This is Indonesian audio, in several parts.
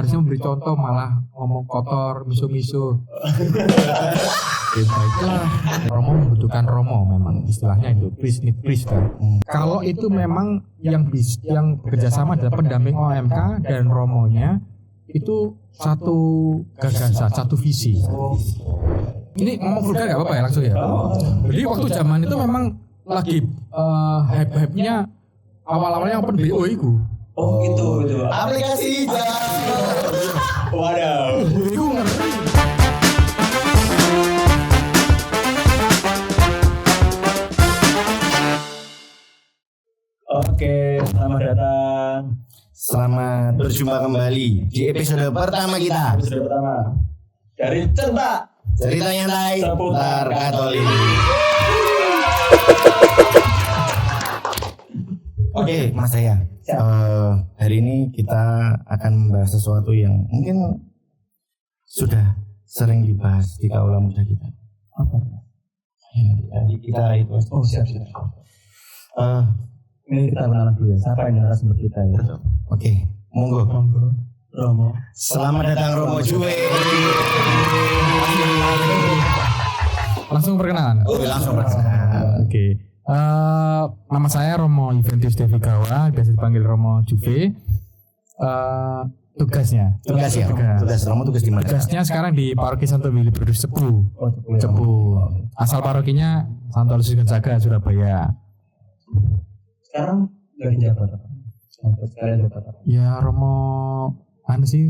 harusnya memberi contoh malah ngomong kotor, miso-miso. Baiklah, Romo membutuhkan Romo memang istilahnya itu priest need priest kan. Kalau itu memang yang bekerjasama adalah pendamping OMK dan Romonya itu satu gagasan, satu visi. Ini ngomong vulgar gak apa-apa ya langsung ya. Jadi waktu zaman itu memang lagi hype-hype-nya awal-awalnya open BO itu. Oh gitu. Aplikasi waduh. Itu ngerti. Oke, selamat datang. Selamat berjumpa kembali di episode pertama kita. Episode pertama dari Cerita Nyantai Seputar Katolik. Oke, Mas Saya. Hari ini kita akan membahas sesuatu yang mungkin sudah sering dibahas di kaula muda kita. Apa? Nanti kita itu. Oh siap. Ini kita kenalan dulu ya. Siapa yang narasumber kita ya? Oke, monggo. Romo. Selamat datang Romo Juve. Langsung perkenalan. Langsung perkenalan. Oke. Nama saya Romo Juventus Devigawa, biasa dipanggil Romo Juve. Tugas Romo tugas di mana? Tugasnya sekarang di Paroki Santo Willy Berdus Cepu. Cepu. Asal parokinya Santo Aloysius Gonzaga, Surabaya. Sekarang lagi jabat apa? Sekarang jabat apa? Ya Romo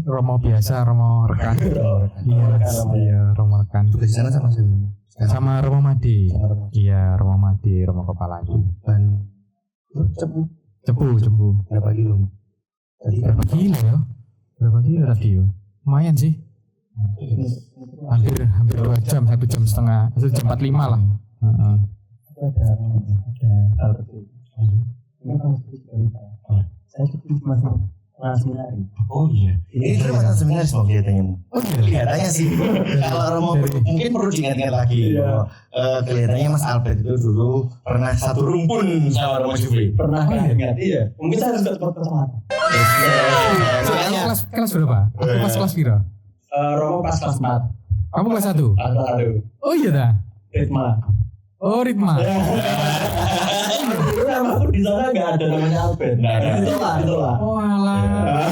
Romo biasa, Romo rekan. Iya, Romo rekan. Tugas di sana sama siapa? Sama Romo Madi. Iya, Romo Madi, Romo kepalanya. Ban Cepu. berapa kilo? Berapa kilo ya? Tadi ya? Lumayan sih. Hampir 2 jam, 1 jam setengah, 1 jam 45 lah. Ada hal kecil. Ini kamu saya masih seminari. Oh iya. Ini dia masa seminar semua kelihatannya. Oh iya. Kelihatannya sih. Kalau Romo mungkin perlu diingat-ingat lagi. Kelihatannya Mas Albert itu dulu pernah satu rumpun sama Romo Juve. Pernah ingat iya. Mungkin saya harus dapat kesempatan. Kelas berapa? Aku pas kelas piro? Romo pas kelas 4. Kamu kelas 1? Aduh. Oh iya dah. Ritma. Oh Ritma. Nama aku di sana nggak ada namanya Albert. Itulah. Oh alah.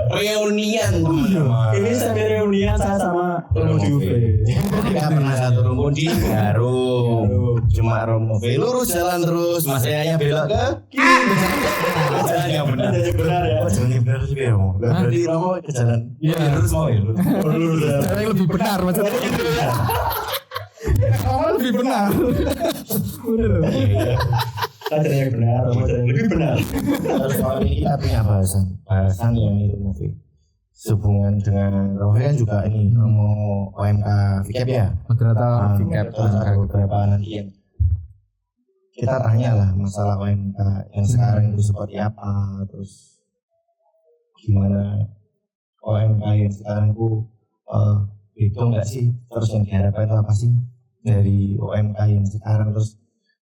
Reunian teman-teman. Ini semi reunian saya sama Romo Juve. Kita pernah satu rumpun di Garum. Cuma Romo V lurus jalan terus, Mas Ayahnya belok ke kiri. Jalan yang benar. Benar ya. Oh jalan yang benar juga ya Romo. Berarti Romo ke jalan. Iya. Terus mau ya. Lurus. Yang lebih benar maksudnya. Kamu lebih benar. Bener. Saya yang benar, Romo yang lebih benar. Terus kalau ini kita punya bahasan yang itu movie sehubungan dengan Romo kan juga ini Romo OMK VCAP ya. Moderator VCAP. Ada beberapa nanti yang kita tanya lah masalah OMK yang sekarang itu seperti apa, terus gimana OMK yang sekarang itu itu enggak sih, terus yang diharapkan itu apa sih dari OMK yang sekarang, terus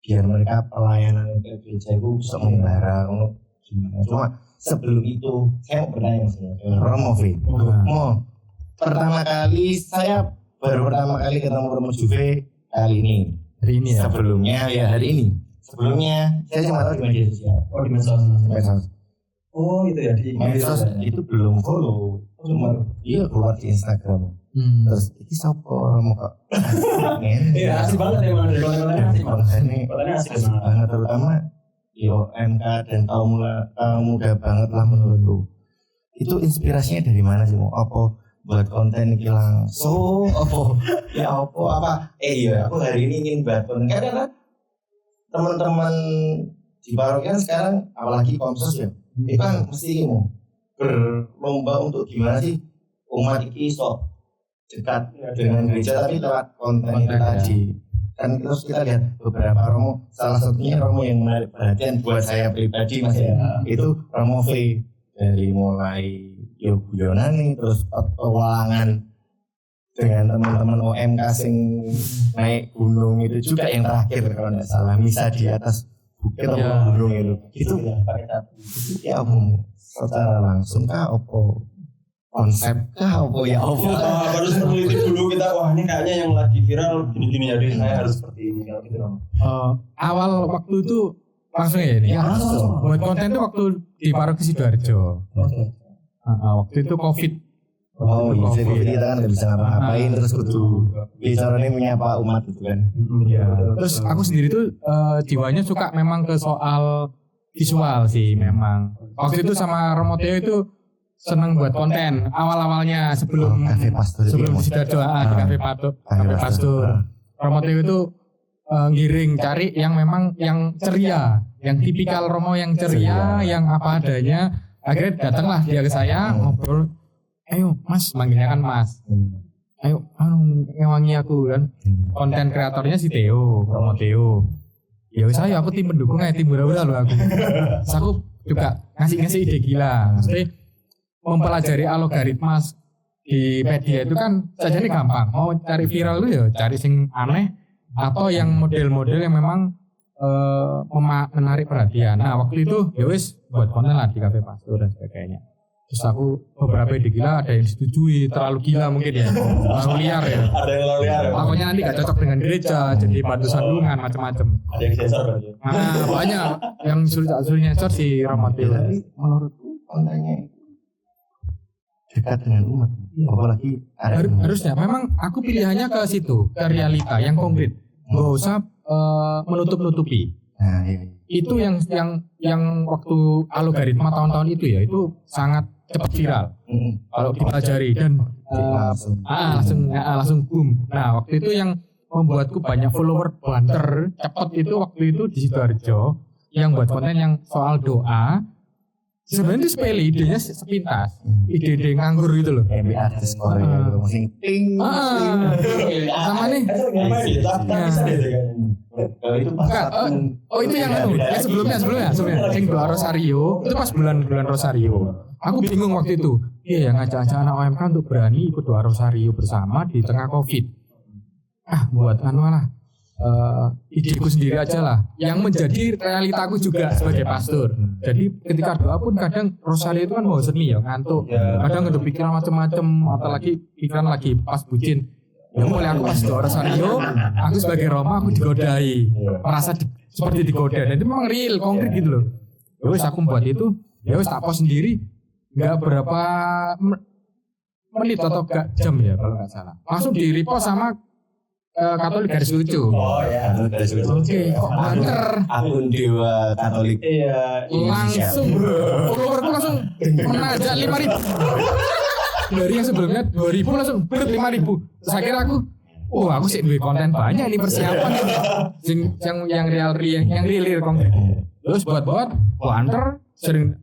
biar mereka pelayanan ke gereja itu bisa membara gimana. Cuma sebelum itu saya mau bertanya Mas Romo V. Baru pertama kali ketemu Romo Juve kali ini. Hari ini ya. Hari ini. Sebelumnya saya cuma tahu di media sosial. Oh di medsos. Oh itu ya di Medsos itu belum follow. Cuma dia keluar di Instagram. Terus ini siapa Romo kok? Iya asik banget emang. Ini asik banget, terutama OMK dan kaum muda banget lah menurutku. Itu inspirasinya dari mana sih? Apa buat konten ini langsung? Aku hari ini ingin buat konten. Kadang teman-teman di paroki kan sekarang apalagi komsos ya, itu kan mesti mau berlomba untuk gimana sih umat ini sok dekat dengan gereja tapi lewat konten itu tadi. Dan terus kita lihat beberapa Romo, salah satunya Romo yang menarik perhatian buat saya pribadi Mas ya, itu Romo V. Dari mulai Yonani terus petualangan dengan teman-teman OMK sing naik gunung itu juga yang terakhir kalau tidak salah, misa di atas bukit atau gunung itu pakai sapi. Ya secara langsung kah konsep apa ya apa. Harus meneliti dulu kita, wah ini kayaknya yang lagi viral gini-gini, jadi saya harus seperti ini kalau gitu dong. Awal waktu itu langsung ya ini. Ya, langsung. Buat konten itu waktu di Paroki Sidoarjo. Waktu itu COVID. Oh iya, COVID kita kan nggak bisa ngapa-ngapain terus kudu bicaranya menyapa umat gitu kan. Iya. Terus aku sendiri tuh jiwanya suka memang ke soal visual sih memang. Waktu itu sama Romo Theo itu seneng buat konten awal-awalnya sebelum Cafe Pastur sebelum di Sidoarjo di Cafe Pastur. Romo Theo itu ngiring cari yang memang yang ceria, yang tipikal Romo yang ceria, yang apa adanya. Akhirnya datanglah dia ke saya ngobrol. Ayo Mas, manggilnya kan Mas. Ayo ngewangi aku kan. Konten kreatornya si Theo, Romo Theo. Ya wis ayo aku tim pendukung tim bola-bola loh aku. Terus aku juga ngasih ide gila. Maksudnya mempelajari algoritma di media itu kan sajane gampang. Mau cari viral itu ya cari sing aneh atau yang model-model yang memang menarik perhatian. Nah, waktu itu ya wis buat konten lah di Cafe Pastur dan sebagainya. Terus aku beberapa ide gila ada yang disetujui, terlalu gila mungkin ya, terlalu liar ya. Ada yang lalu liar. Pokoknya nanti gak cocok dengan gereja, jadi batu sandungan macam-macam. Ada yang sensor berarti. Nah, banyak yang suruh nyensor si Romo Theo. Tapi menurutku kontennya dekat dengan umat. Apalagi Harusnya memang aku pilihannya ke situ, ke realita yang konkret. Gak usah menutup-nutupi. Nah, iya. Itu yang waktu algoritma tahun-tahun itu ya, itu sangat cepat viral. Kalau dipelajari dan langsung boom. Nah, waktu itu yang membuatku banyak follower banter cepat itu waktu itu di Sidoarjo yang buat konten yang soal doa. Sebenarnya itu sepele, idenya sepintas. Ide nganggur gitu loh. artis Korea musing ting. Sama nih. Kalau itu pas Oh itu yang sebelumnya yang doa Rosario itu pas bulan Rosario. Aku bingung waktu itu. Iya, ngajak-ngajak anak OMK untuk berani ikut doa Rosario bersama di tengah COVID. Buat lah. Ideku sendiri aja lah. Yang menjadi realitaku juga sebagai pastor. Jadi ketika doa pun kadang Rosario itu kan mau seni ya, ngantuk. Kadang ada pikiran macam-macam atau lagi pikiran lagi pas bucin. Ya mulai aku pas doa Rosario, aku sebagai Roma aku digodai, merasa seperti digoda dan itu memang real, konkret gitu loh. Ya wis aku buat itu, ya wis tak post sendiri, nggak berapa menit atau jam ya kalau nggak salah. Langsung di repost sama Katolik garis lucu. Oh ya, garis lucu. Oke, kok banter. akun Dewa Katolik. Iya. Langsung followerku langsung menajak 5.000. Dari yang sebelumnya 2.000 langsung ber 5.000. Terus akhirnya aku sih duwe konten banyak ini persiapan yang real konkret. Terus buat banter sering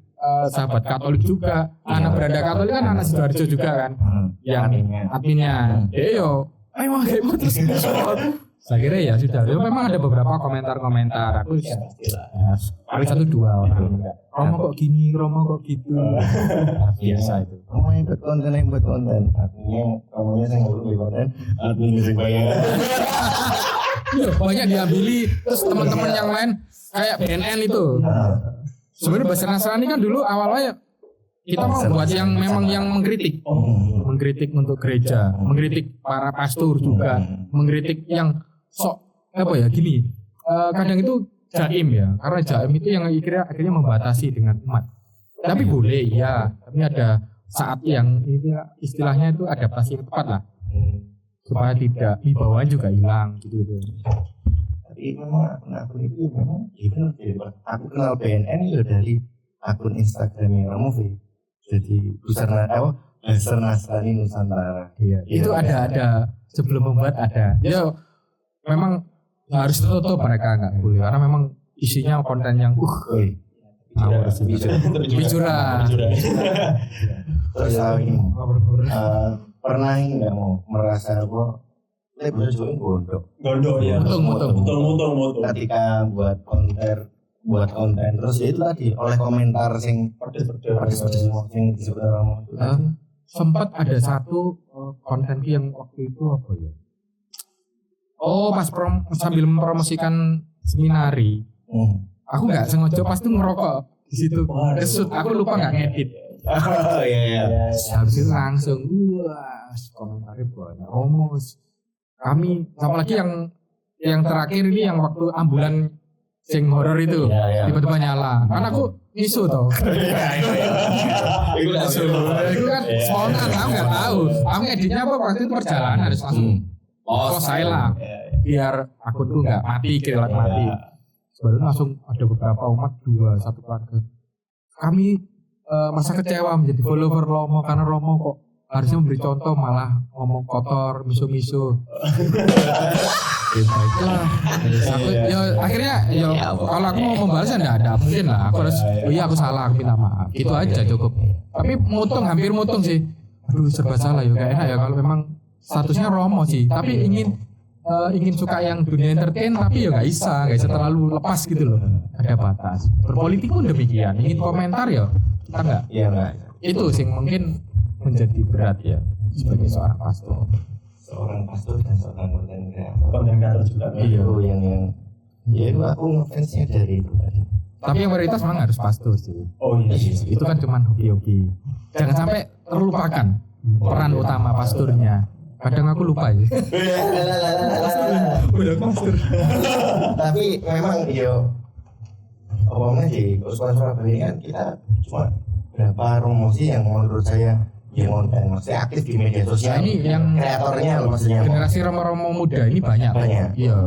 sahabat Katolik juga, anak beranda Katolik kan anak Sidoarjo juga kan, yang adminnya. Yo, ayo terus. Saya kira ya sudah. Memang ada beberapa komentar aku ya paling 1-2 orang. Romo kok gini, Romo kok gitu. Biasa itu. Romo yang buat konten. Romonya saya nggak buat konten. Adminnya saya bayar. Iya, banyak diambili. Terus teman-teman yang lain kayak BNN itu. Sebenarnya bahasa Nasrani kan dulu awalnya kita mau buat yang memang yang mengkritik untuk gereja, mengkritik para pastor juga, mengkritik yang gini. Kadang itu jaim ya, karena jaim itu yang akhirnya membatasi dengan umat. Tapi boleh ya, tapi ada saat yang ini istilahnya itu adaptasi yang tepat lah, supaya tidak wibawaan juga hilang gitu. Tapi memang akun itu memang itu aku kenal BNN itu dari akun Instagramnya Romovi. Jadi Besar Nasrani Nusantara. Iya. Itu ada sebelum membuat ada. Ya memang harus tutup mereka nggak boleh karena memang isinya konten yang bicara. Terus pernah nggak mau merasa bahwa lebih join gondok ya. Mutung. Ketika buat konten terus ya itu tadi oleh komentar sing pedes semua sing disebut orang itu sempat ada satu konten yang waktu itu apa ya? Pas sambil mempromosikan seminari. Aku nggak sengaja pas itu ngerokok di situ. Kesut, aku lupa nggak ngedit. Oh iya. Habis itu langsung wah komentarnya banyak Romo. Kami apalagi yang terakhir ini yang waktu ambulan sing horor itu tiba-tiba nyala. Karena aku isu toh. Itu kan spontan, aku nggak tahu. Aku editnya apa waktu itu perjalanan harus langsung post saya lah. Biar aku tuh nggak mati, kelewat mati. Baru langsung ada beberapa umat satu keluarga. Kami merasa kecewa menjadi follower Romo karena Romo kok harusnya memberi contoh malah ngomong kotor, miso-miso. Baiklah. Ya akhirnya ya kalau aku mau membalas ya enggak ada mungkin lah. Aku harus aku salah, aku minta maaf. Gitu aja cukup. Tapi hampir mutung sih. Aduh serba salah ya kayak enak ya kalau memang statusnya Romo sih. Tapi ingin suka yang dunia entertain tapi ya nggak bisa terlalu lepas gitu loh. Ada batas. Berpolitik pun demikian. Ingin komentar ya kita nggak. Iya enggak. Itu sih mungkin menjadi berat ya sebagai seorang pastor. Seorang pastor dan seorang konten kreator juga. Iya, yang ya itu aku ngefansnya dari itu tadi. Tapi yang mayoritas memang harus pastor sih. Oh iya. Itu kan cuman hobi-hobi. Jangan sampai terlupakan peran utama pastornya. Kadang aku lupa ya. Udah pastor. Tapi memang di Uskupan Surabaya kan kita cuma berapa promosi yang menurut saya yang konten maksudnya aktif di media sosial. Ini yang kreatornya maksudnya generasi Romo muda ini banyak. Iya.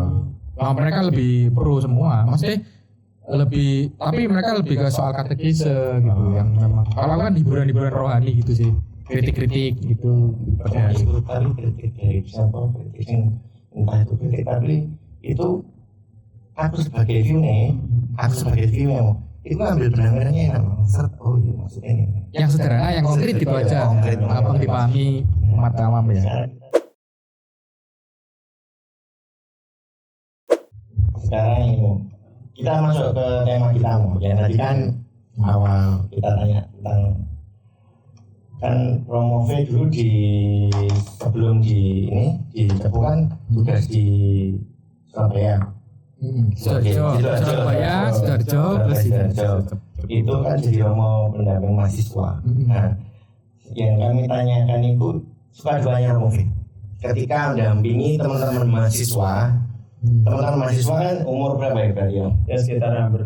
Nah, mereka lebih pro semua. Maksudnya tapi mereka lebih ke soal katekise gitu yang memang. Kalau kan hiburan-hiburan rohani gitu sih. Kritik-kritik gitu. Itu tadi kritik dari siapa? Kritik yang entah itu kritik tapi itu aku sebagai view itu ambil benang-benangnya yang oh iya maksudnya ini yang sederhana yang konkret gitu aja gampang dipahami umat awam ya. Sekarang ini kita masuk ke tema kita ya tadi kan awal kita tanya tentang kan Romo V dulu sebelum di Cepu kan tugas di Surabaya. Surabaya, Sidoarjo, itu kan jadi Romo pendamping mahasiswa. Nah, yang kami tanyakan itu suka dukanya Romo V. Ketika mendampingi teman-teman mahasiswa kan umur berapa ya berarti ya? Ya sekitar hampir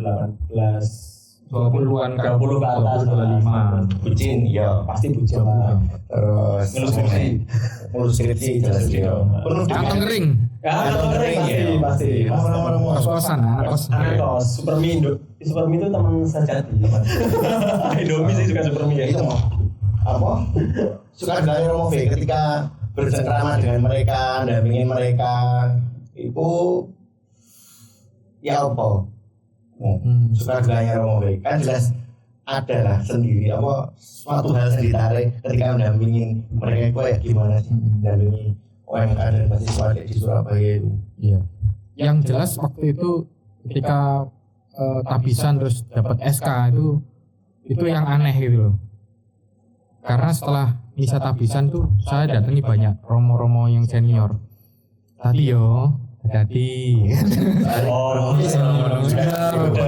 20-an ke 20 ke atas 25. Bucin, ya pasti bucin lah. Terus ngurus skripsi jelas dia. Kantong kering. Kantong kering ya pasti. Kos-kosan, anak kos. Supermi itu teman sejati. Indomie sih suka Supermi ya. Itu mau apa? Suka dengan Romo V ketika bercengkrama dengan mereka, dampingin mereka itu ya apa? Suka dengan Romo V kan jelas ada lah sendiri suatu hal yang ditarik ketika mendampingin mereka itu kayak gimana sih mendampingi OMK dan mahasiswa di Surabaya itu. Iya. Yang jelas waktu itu ketika tabisan terus dapat SK itu yang aneh gitu loh. Karena setelah misa tabisan tuh saya datangi banyak romo-romo yang senior. Tadi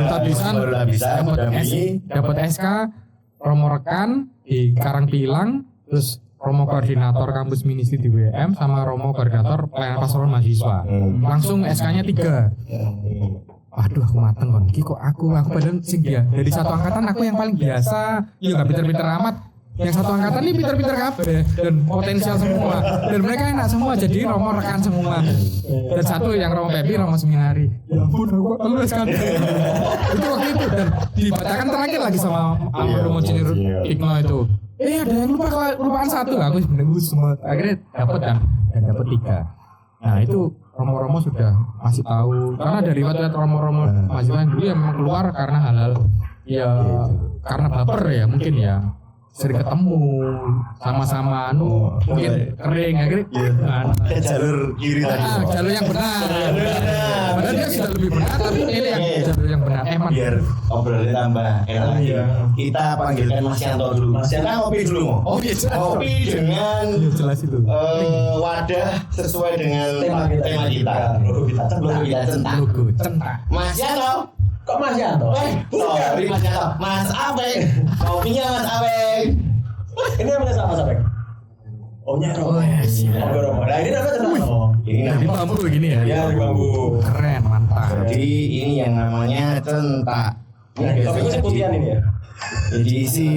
tabisan dapat SK romo rekan di Karangpilang, terus romo koordinator kampus ministry di WM sama romo koordinator pelayanan pastoral mahasiswa. Langsung SK-nya 3. Aduh aku mateng kon. Iki kok aku padahal sing dia dari satu angkatan aku yang paling biasa. Ya enggak pinter-pinter amat. Yang satu angkatan ini pinter-pinter kabeh dan potensial semua. Dan mereka enak semua jadi romo rekan semua. Dan satu yang romo PB, romo seminari. Ya ampun aku lulus kan. Itu waktu itu dan dibacakan terakhir lagi sama romo senior Hikno itu. Ada yang lupaan satu. Aku sebenarnya semua akhirnya dapat dan dapat 3. Nah itu romo-romo sudah masih tahu karena dari riwayat romo-romo mahasiswa dulu yang memang keluar karena hal-hal ya karena baper ya mungkin ya sering ketemu sama-sama mungkin kering akhirnya jalur kiri tadi jalur yang benar padahal dia sudah lebih benar tapi ini yang jalur yang benar biar obrolannya tambah enak lagi kita panggilkan Mas Yanto dulu. Mas Yanto ngopi dulu mau ngopi dengan jelas itu wadah sesuai dengan tema kita logo kita centang logo centang Mas Yanto Kok Mas Yanto? Sorry Mas Yanto. Mas Abeng. Kopinya Mas Abeng. Ini namanya sama Mas Abeng. Omnya Romo. Romo. Nah ini namanya tentang Romo. Ini Dari bambu begini ya. Ya di bambu. Keren, mantap. Jadi ini yang namanya centak. Nah, kopinya seputian ini ya. Jadi isi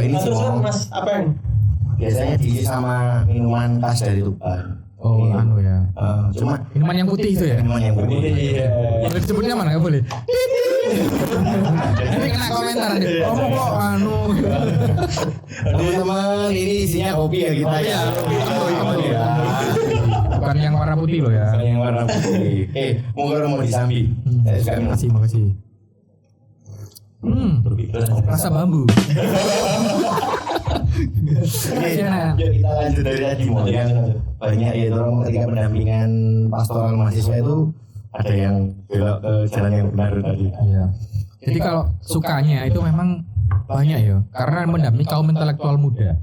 ini Nah, terus kan semua Mas Abeng. biasanya diisi sama minuman khas dari Tuban. Oh, Ini, anu ya. cuma Minuman yang putih itu ya. minuman yang putih. Iya. Boleh disebutnya mana? Nggak boleh. Nanti kena komentar nanti. Ngomong kok anu. Teman-teman, ini isinya kopi ya kita ya. Kopi ya. Bukan yang warna putih loh ya. Bukan yang warna putih. Monggo mau disambi. Saya suka minum. Makasih, makasih. Rasa bambu. Yuk kita lanjut dari tadi mau yang banyak ya orang ketika pendampingan pastoral mahasiswa itu ada yang belok ke jalan yang benar tadi. Iya. Jadi kalau sukanya itu memang banyak ya, karena mendampingi kaum intelektual muda.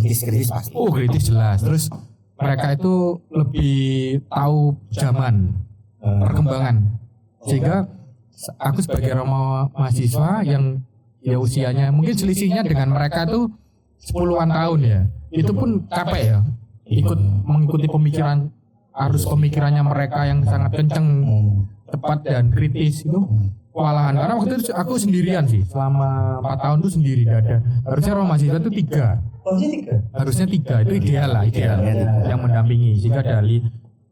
Kritis pasti. Oh, kritis jelas. Terus mereka itu lebih tahu zaman, perkembangan. Sehingga aku sebagai romo mahasiswa yang ya usianya mungkin selisihnya dengan mereka itu 10-an tahun ya. Itu pun capek ya. Ikut mengikuti pemikiran arus pemikirannya mereka yang sangat kenceng, tepat dan kritis itu kewalahan. Karena waktu itu aku sendirian sih. Selama 4 tahun itu sendiri, gak ada. Harusnya romo mahasiswa itu 3. Oh, ini 3. Harusnya 3, itu ideal lah, ideal yang mendampingi. Sehingga dari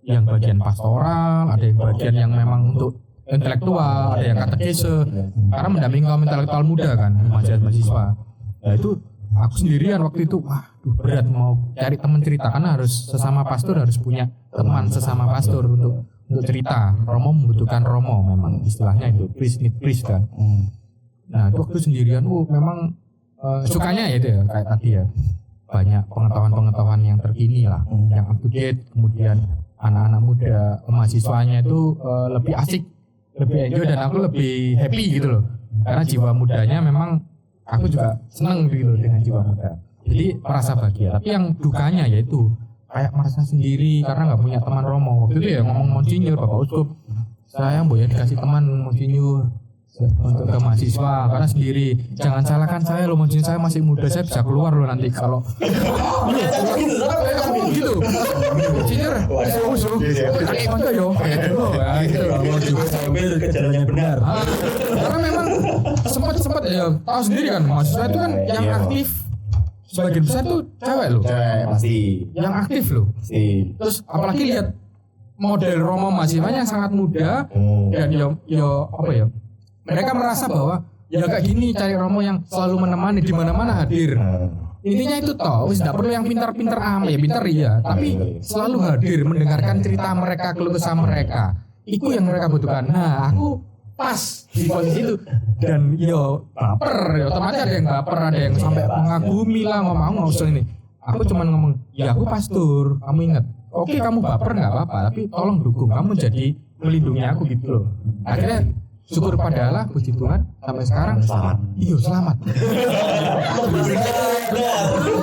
yang bagian pastoral, ada yang bagian yang memang untuk intelektual, ada yang katekese, karena mendampingi kaum intelektual muda kan, mahasiswa. Nah itu aku sendirian waktu itu, waduh berat mau cari teman cerita, karena harus sesama pastor harus punya teman sesama pastor untuk cerita. Romo membutuhkan romo, memang istilahnya itu priest need priest kan. Nah itu waktu sendirian, memang sukanya ya itu ya kayak tadi ya, banyak pengetahuan yang terkini lah, yang up to date. Kemudian anak-anak muda mahasiswanya itu lebih asik, lebih enjoy, dan aku lebih happy gitu loh, karena jiwa mudanya memang aku juga seneng gitu dengan jiwa muda, jadi merasa bahagia. Tapi yang dukanya yaitu kayak merasa sendiri karena nggak punya teman romo. Waktu itu ya ngomong Monsinyur, Bapak Uskup, saya boleh dikasih teman Monsinyur untuk ke mahasiswa karena sendiri. Jangan salahkan saya loh Monsinyur, saya masih muda, saya bisa keluar loh nanti kalau gitu. Monsinyur pakai konco yo gitu. Sambil ke jalan yang benar. Karena memang sempat ya tahu sendiri kan, mahasiswa itu kan yang aktif sebagian besar tuh cewek loh. Cewek pasti. Yang aktif loh. Pasti. Terus apalagi lihat model romo mahasiswanya yang sangat muda, dan yo apa ya? Mereka merasa bahwa ya kayak gini cari romo yang selalu menemani di mana-mana hadir. Intinya itu toh, wis enggak perlu yang pintar-pintar ya, pintar iya, tapi selalu hadir mendengarkan cerita mereka, keluh kesah mereka. Itu yang mereka butuhkan. Nah, aku pas di posisi itu, dan yo baper, ya otomatis ada yang baper, ada yang sampai mengagumi lah, ngomong ini. Aku cuman ngomong, ya aku pastor, kamu ingat. Oke, kamu baper nggak apa-apa, tapi tolong dukung, kamu jadi melindungi aku gitu loh. Akhirnya syukur pada Allah, puji Tuhan, sampai sekarang Selamat. Iya, selamat.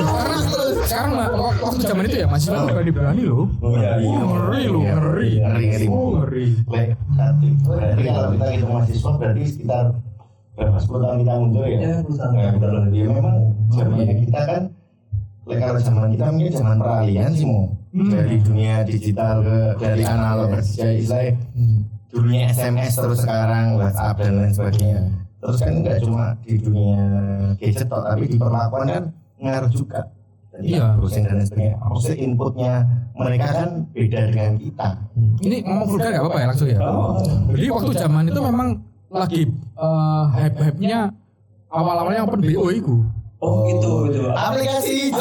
Karena sekarang waktu zaman itu ya masih berani loh. Ngeri loh, ngeri. Berarti kalau kita hitung mahasiswa berarti sekitar berapa 10 tahun kita muncul ya? Ya, 10 tahun. Ya, betul. Ya memang zamannya kita kan, kalau zaman kita mungkin zaman peralihan sih mau dari dunia digital ke dari analog ke digital, dunia SMS terus sekarang WhatsApp dan lain sebagainya. Terus kan nggak cuma di dunia gadget tapi di perlakuan kan ngaruh juga. Iya. Browsing dan lain sebagainya. Maksudnya inputnya mereka kan beda dengan kita. Ini ngomong vulgar nggak apa-apa ya langsung ya. Jadi waktu zaman itu memang lagi hype-hype-nya awal-awalnya open BO itu. Oh gitu. Aplikasi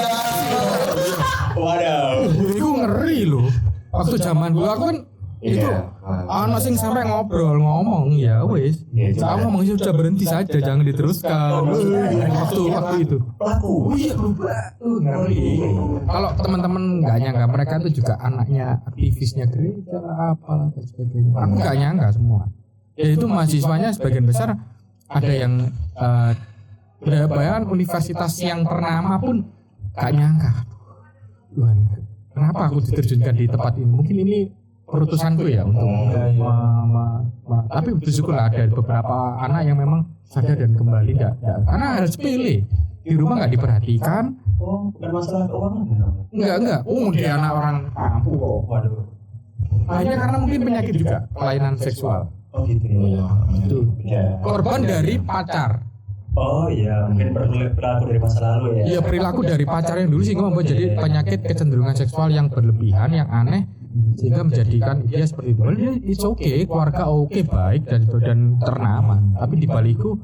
Waduh. Itu ngeri loh. Waktu zaman dulu aku kan itu anak sing sampai ngobrol ngomong ya wes. Saya ngomong sudah berhenti saja, jangan diteruskan. Waktu itu. Pelaku. Oh iya lupa. Ngeri. Kalau teman-teman nggak nyangka mereka itu juga anaknya aktivisnya gereja apa dan sebagainya. Aku nggak nyangka semua. Ya itu mahasiswanya sebagian besar ada yang bahkan universitas yang ternama pun nggak nyangka. Tuhan, kenapa aku diterjunkan di tempat ini? Mungkin ini perutusanku ya untuk tapi bersyukurlah ada beberapa anak yang memang sadar dan kembali enggak karena harus pilih di rumah nggak diperhatikan. Oh, bukan masalah keuangan. Enggak. Dia anak orang kampung kok. Waduh. Akhirnya karena mungkin penyakit juga, kelainan seksual. Oh gitu ya. Itu Ya. korban dari pacar. Oh iya, mungkin perilaku dari masa lalu ya. Iya, perilaku dari pacar yang dulu sehingga membuat jadi penyakit kecenderungan seksual yang berlebihan, yang aneh sehingga menjadikan dia seperti itu. Dia it's okay, keluarga oke, baik dan ternama. Tapi di balikku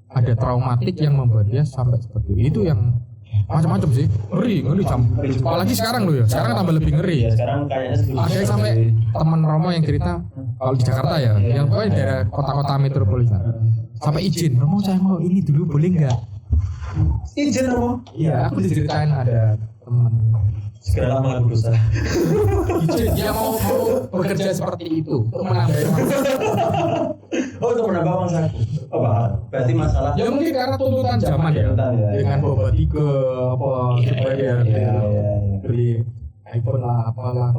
ada traumatik yang membuat dia sampai seperti itu yang macam-macam sih. Ngeri jam. Apalagi sekarang loh ya. Sekarang tambah lebih ngeri. Ya, sekarang kayaknya Ada yang sampai teman Romo yang cerita kalau di Jakarta ya, yang pokoknya daerah kota-kota metropolitan. Sampai izin, Romo saya mau ini dulu boleh nggak? izin Romo. Iya, aku diceritain ada teman. Segera lama berusaha. Izin, dia mau bekerja seperti itu untuk menambah Oh, untuk menambah mangsa. Oh, berarti masalah. ya mungkin karena tuntutan zaman ya, dengan boba 3 apa supaya dia beli iPhone lah apalah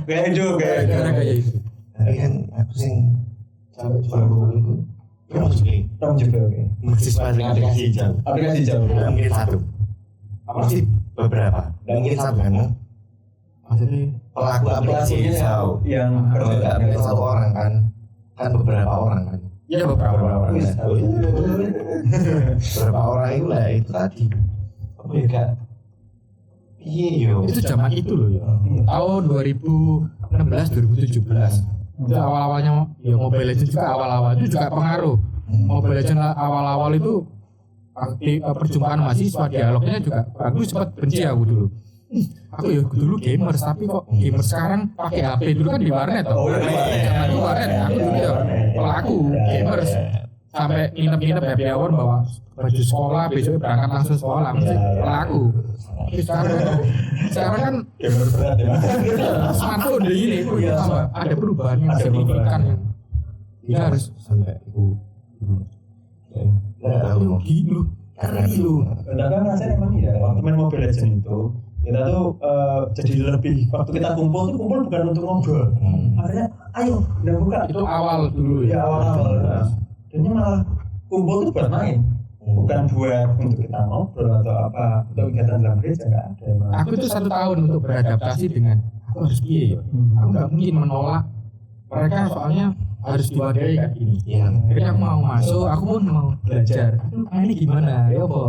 Kayak itu, karena kayak itu. Tapi kan aku sing sampai jual buku itu Rom juga oke. mahasiswa dengan aplikasi hijau. Aplikasi jauh. Nggak mungkin satu. Pasti beberapa. Nggak mungkin satu kan? Maksudnya Pelaku aplikasi hijau. Yang Nggak mungkin satu orang kan? Kan beberapa orang kan? ya beberapa orang. Beberapa orang itu lah itu tadi. Apa ya kak? Iya yo. Itu zaman itu loh ya. Tahun 2016 2017. Itu awal-awalnya ya Mobile Legends juga awal-awal itu juga pengaruh. Mobile Legends awal-awal itu perjumpaan mahasiswa dialognya juga aku sempat benci aku dulu. Aku ya dulu gamers tapi kok gamers sekarang pakai HP dulu kan di warnet toh. Zaman itu warnet aku dulu ya pelaku gamers sampai nginep-nginep happy hour bawa baju sekolah besoknya berangkat langsung sekolah mesti pelaku. Tapi sekarang kan berat ya. smartphone udah gini tambah ada perubahan yang signifikan yang kita harus Sampai itu. Nggak tahu. gila karena itu Udah kan rasanya emang ya. Waktu main Mobile Legends itu kita tuh jadi lebih waktu kita kumpul bukan untuk ngobrol. Akhirnya ayo udah buka. itu awal dulu ya. Ya awal-awal. Jadinya malah kumpul tuh buat main. Bukan buat untuk kita ngobrol atau apa untuk kegiatan dalam gereja nggak ada. Aku itu 1 tahun untuk beradaptasi dengan aku harus piye ya. Aku nggak mungkin menolak mereka soalnya harus diwadahi kayak gini. Iya. Jadi aku mau masuk, aku pun mau belajar. Ini gimana? Ya apa?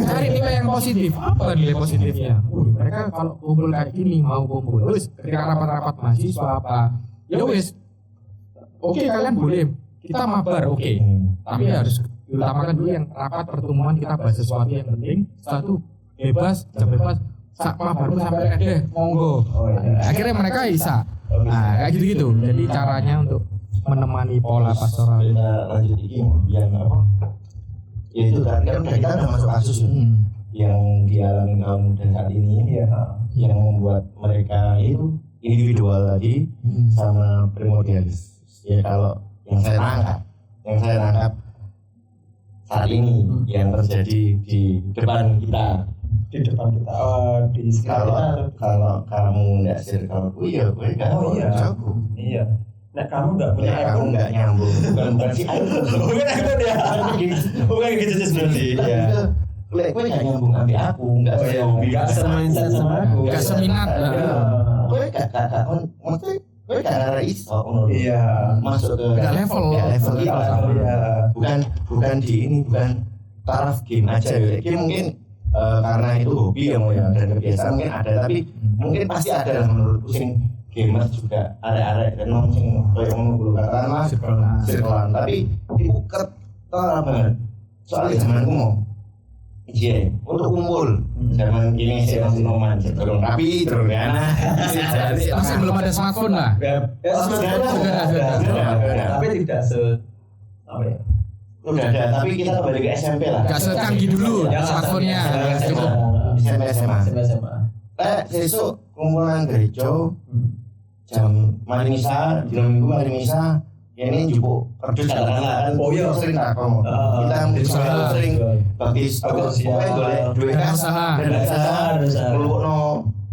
Cari nilai yang positif. Apa nilai positifnya? Mereka kalau kumpul kayak gini mau kumpul. Terus ketika rapat-rapat mahasiswa apa? Ya wis. Oke kalian boleh. Kita mabar oke. Tapi harus diutamakan dulu yang rapat pertemuan kita bahas sesuatu yang penting. Satu bebas, jam bebas. Mabarmu sampai deh, monggo. Akhirnya mereka bisa. Nah, kayak gitu-gitu. Jadi caranya untuk menemani pola pastoral. Kita lanjut ini yang apa? Ya itu tadi kan kita udah masuk kasus ya. Yang dialami kaum muda saat ini yang membuat mereka itu individual tadi sama primordialis. Ya kalau yang saya tangkap saat ini yang terjadi di depan kita Di depan kita di sekitar kita. kalau kamu nggak circleku ya gue nggak jago. Iya. Nah kamu nggak punya Ya, kamu nggak nyambung bukan si Bukan iPhone ya. Bukan gitu sebenarnya. ya gue nggak nyambung ambil aku nggak Nggak semindset sama aku. Nggak seminat. gue nggak maksudnya gue nggak ada iso Iya. masuk ke Nggak level. level kita Iya. bukan di ini bukan taraf game aja ya game mungkin karena itu hobi yang dan kebiasaan mungkin ada tapi mungkin pasti ada lah menurutku sing gamers juga ada dan sing kayak ngomong katakanlah circlean tapi itu ketara banget soalnya zamanku mau iya untuk kumpul zaman ini sih masih noman belum tapi terus Masih belum ada smartphone lah. Tapi tidak apa ya? udah ada tapi kita kembali ke SMP lah Gak secanggih dulu smartphone-nya. Cukup. SMP SMA SMA. Besok kumpulan gereja jam mari misa di minggu mari misa ini jupuk kerdus katakanlah kan sering tak ngomong kita sering baptis pokoknya boleh duit kas dan usaha ngelupukno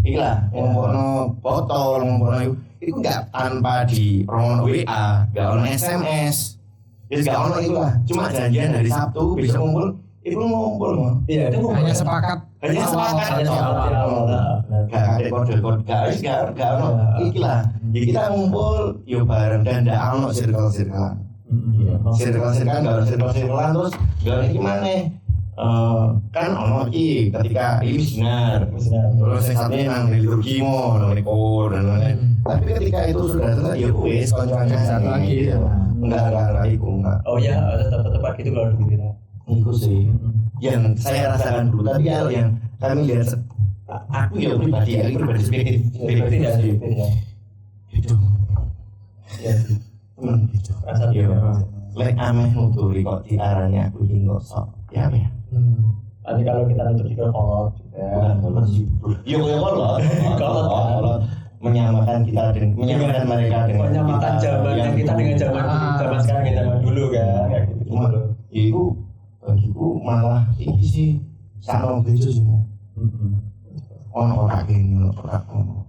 Iyalah, ngumpulno botol, ngumpulno itu enggak tanpa di romono WA, enggak ono SMS. Ya enggak ono itu lah. Cuma janjian hari Sabtu bisa ngumpul, itu ngumpul. Iya, itu Hanya sepakat. Hanya sepakat aja. Enggak ada kode-kode, enggak ono. Iyalah, ya kita ngumpul yo bareng dan enggak ono circle-circle. Circle-circle enggak ono circle-circle terus enggak ono gimana? Kan ono iki ketika ini benar terus yang satunya nang liturgimu nang niku dan lain-lain tapi ketika itu sudah selesai ya wis kanca-kanca Satu lagi. enggak iku enggak Oh iya, tepat gitu kalau begitu. itu sih yang saya rasakan dulu tapi kalau yang kami lihat aku ya pribadi Tidak sih. itu Ya, gitu rasa ya dia. lek ameh nuturi kok diarani aku iki kok sok ya apa ya Nanti kalau kita nutup juga kolot juga. bukan kolot sih ya kolot menyamakan kita dengan menyamakan mereka dengan Menyamakan zaman yang kita dengan zaman sekarang yang zaman dulu kan kayak gitu. cuma itu bagiku malah ini sih sama gereja semua ono ora kene ora ono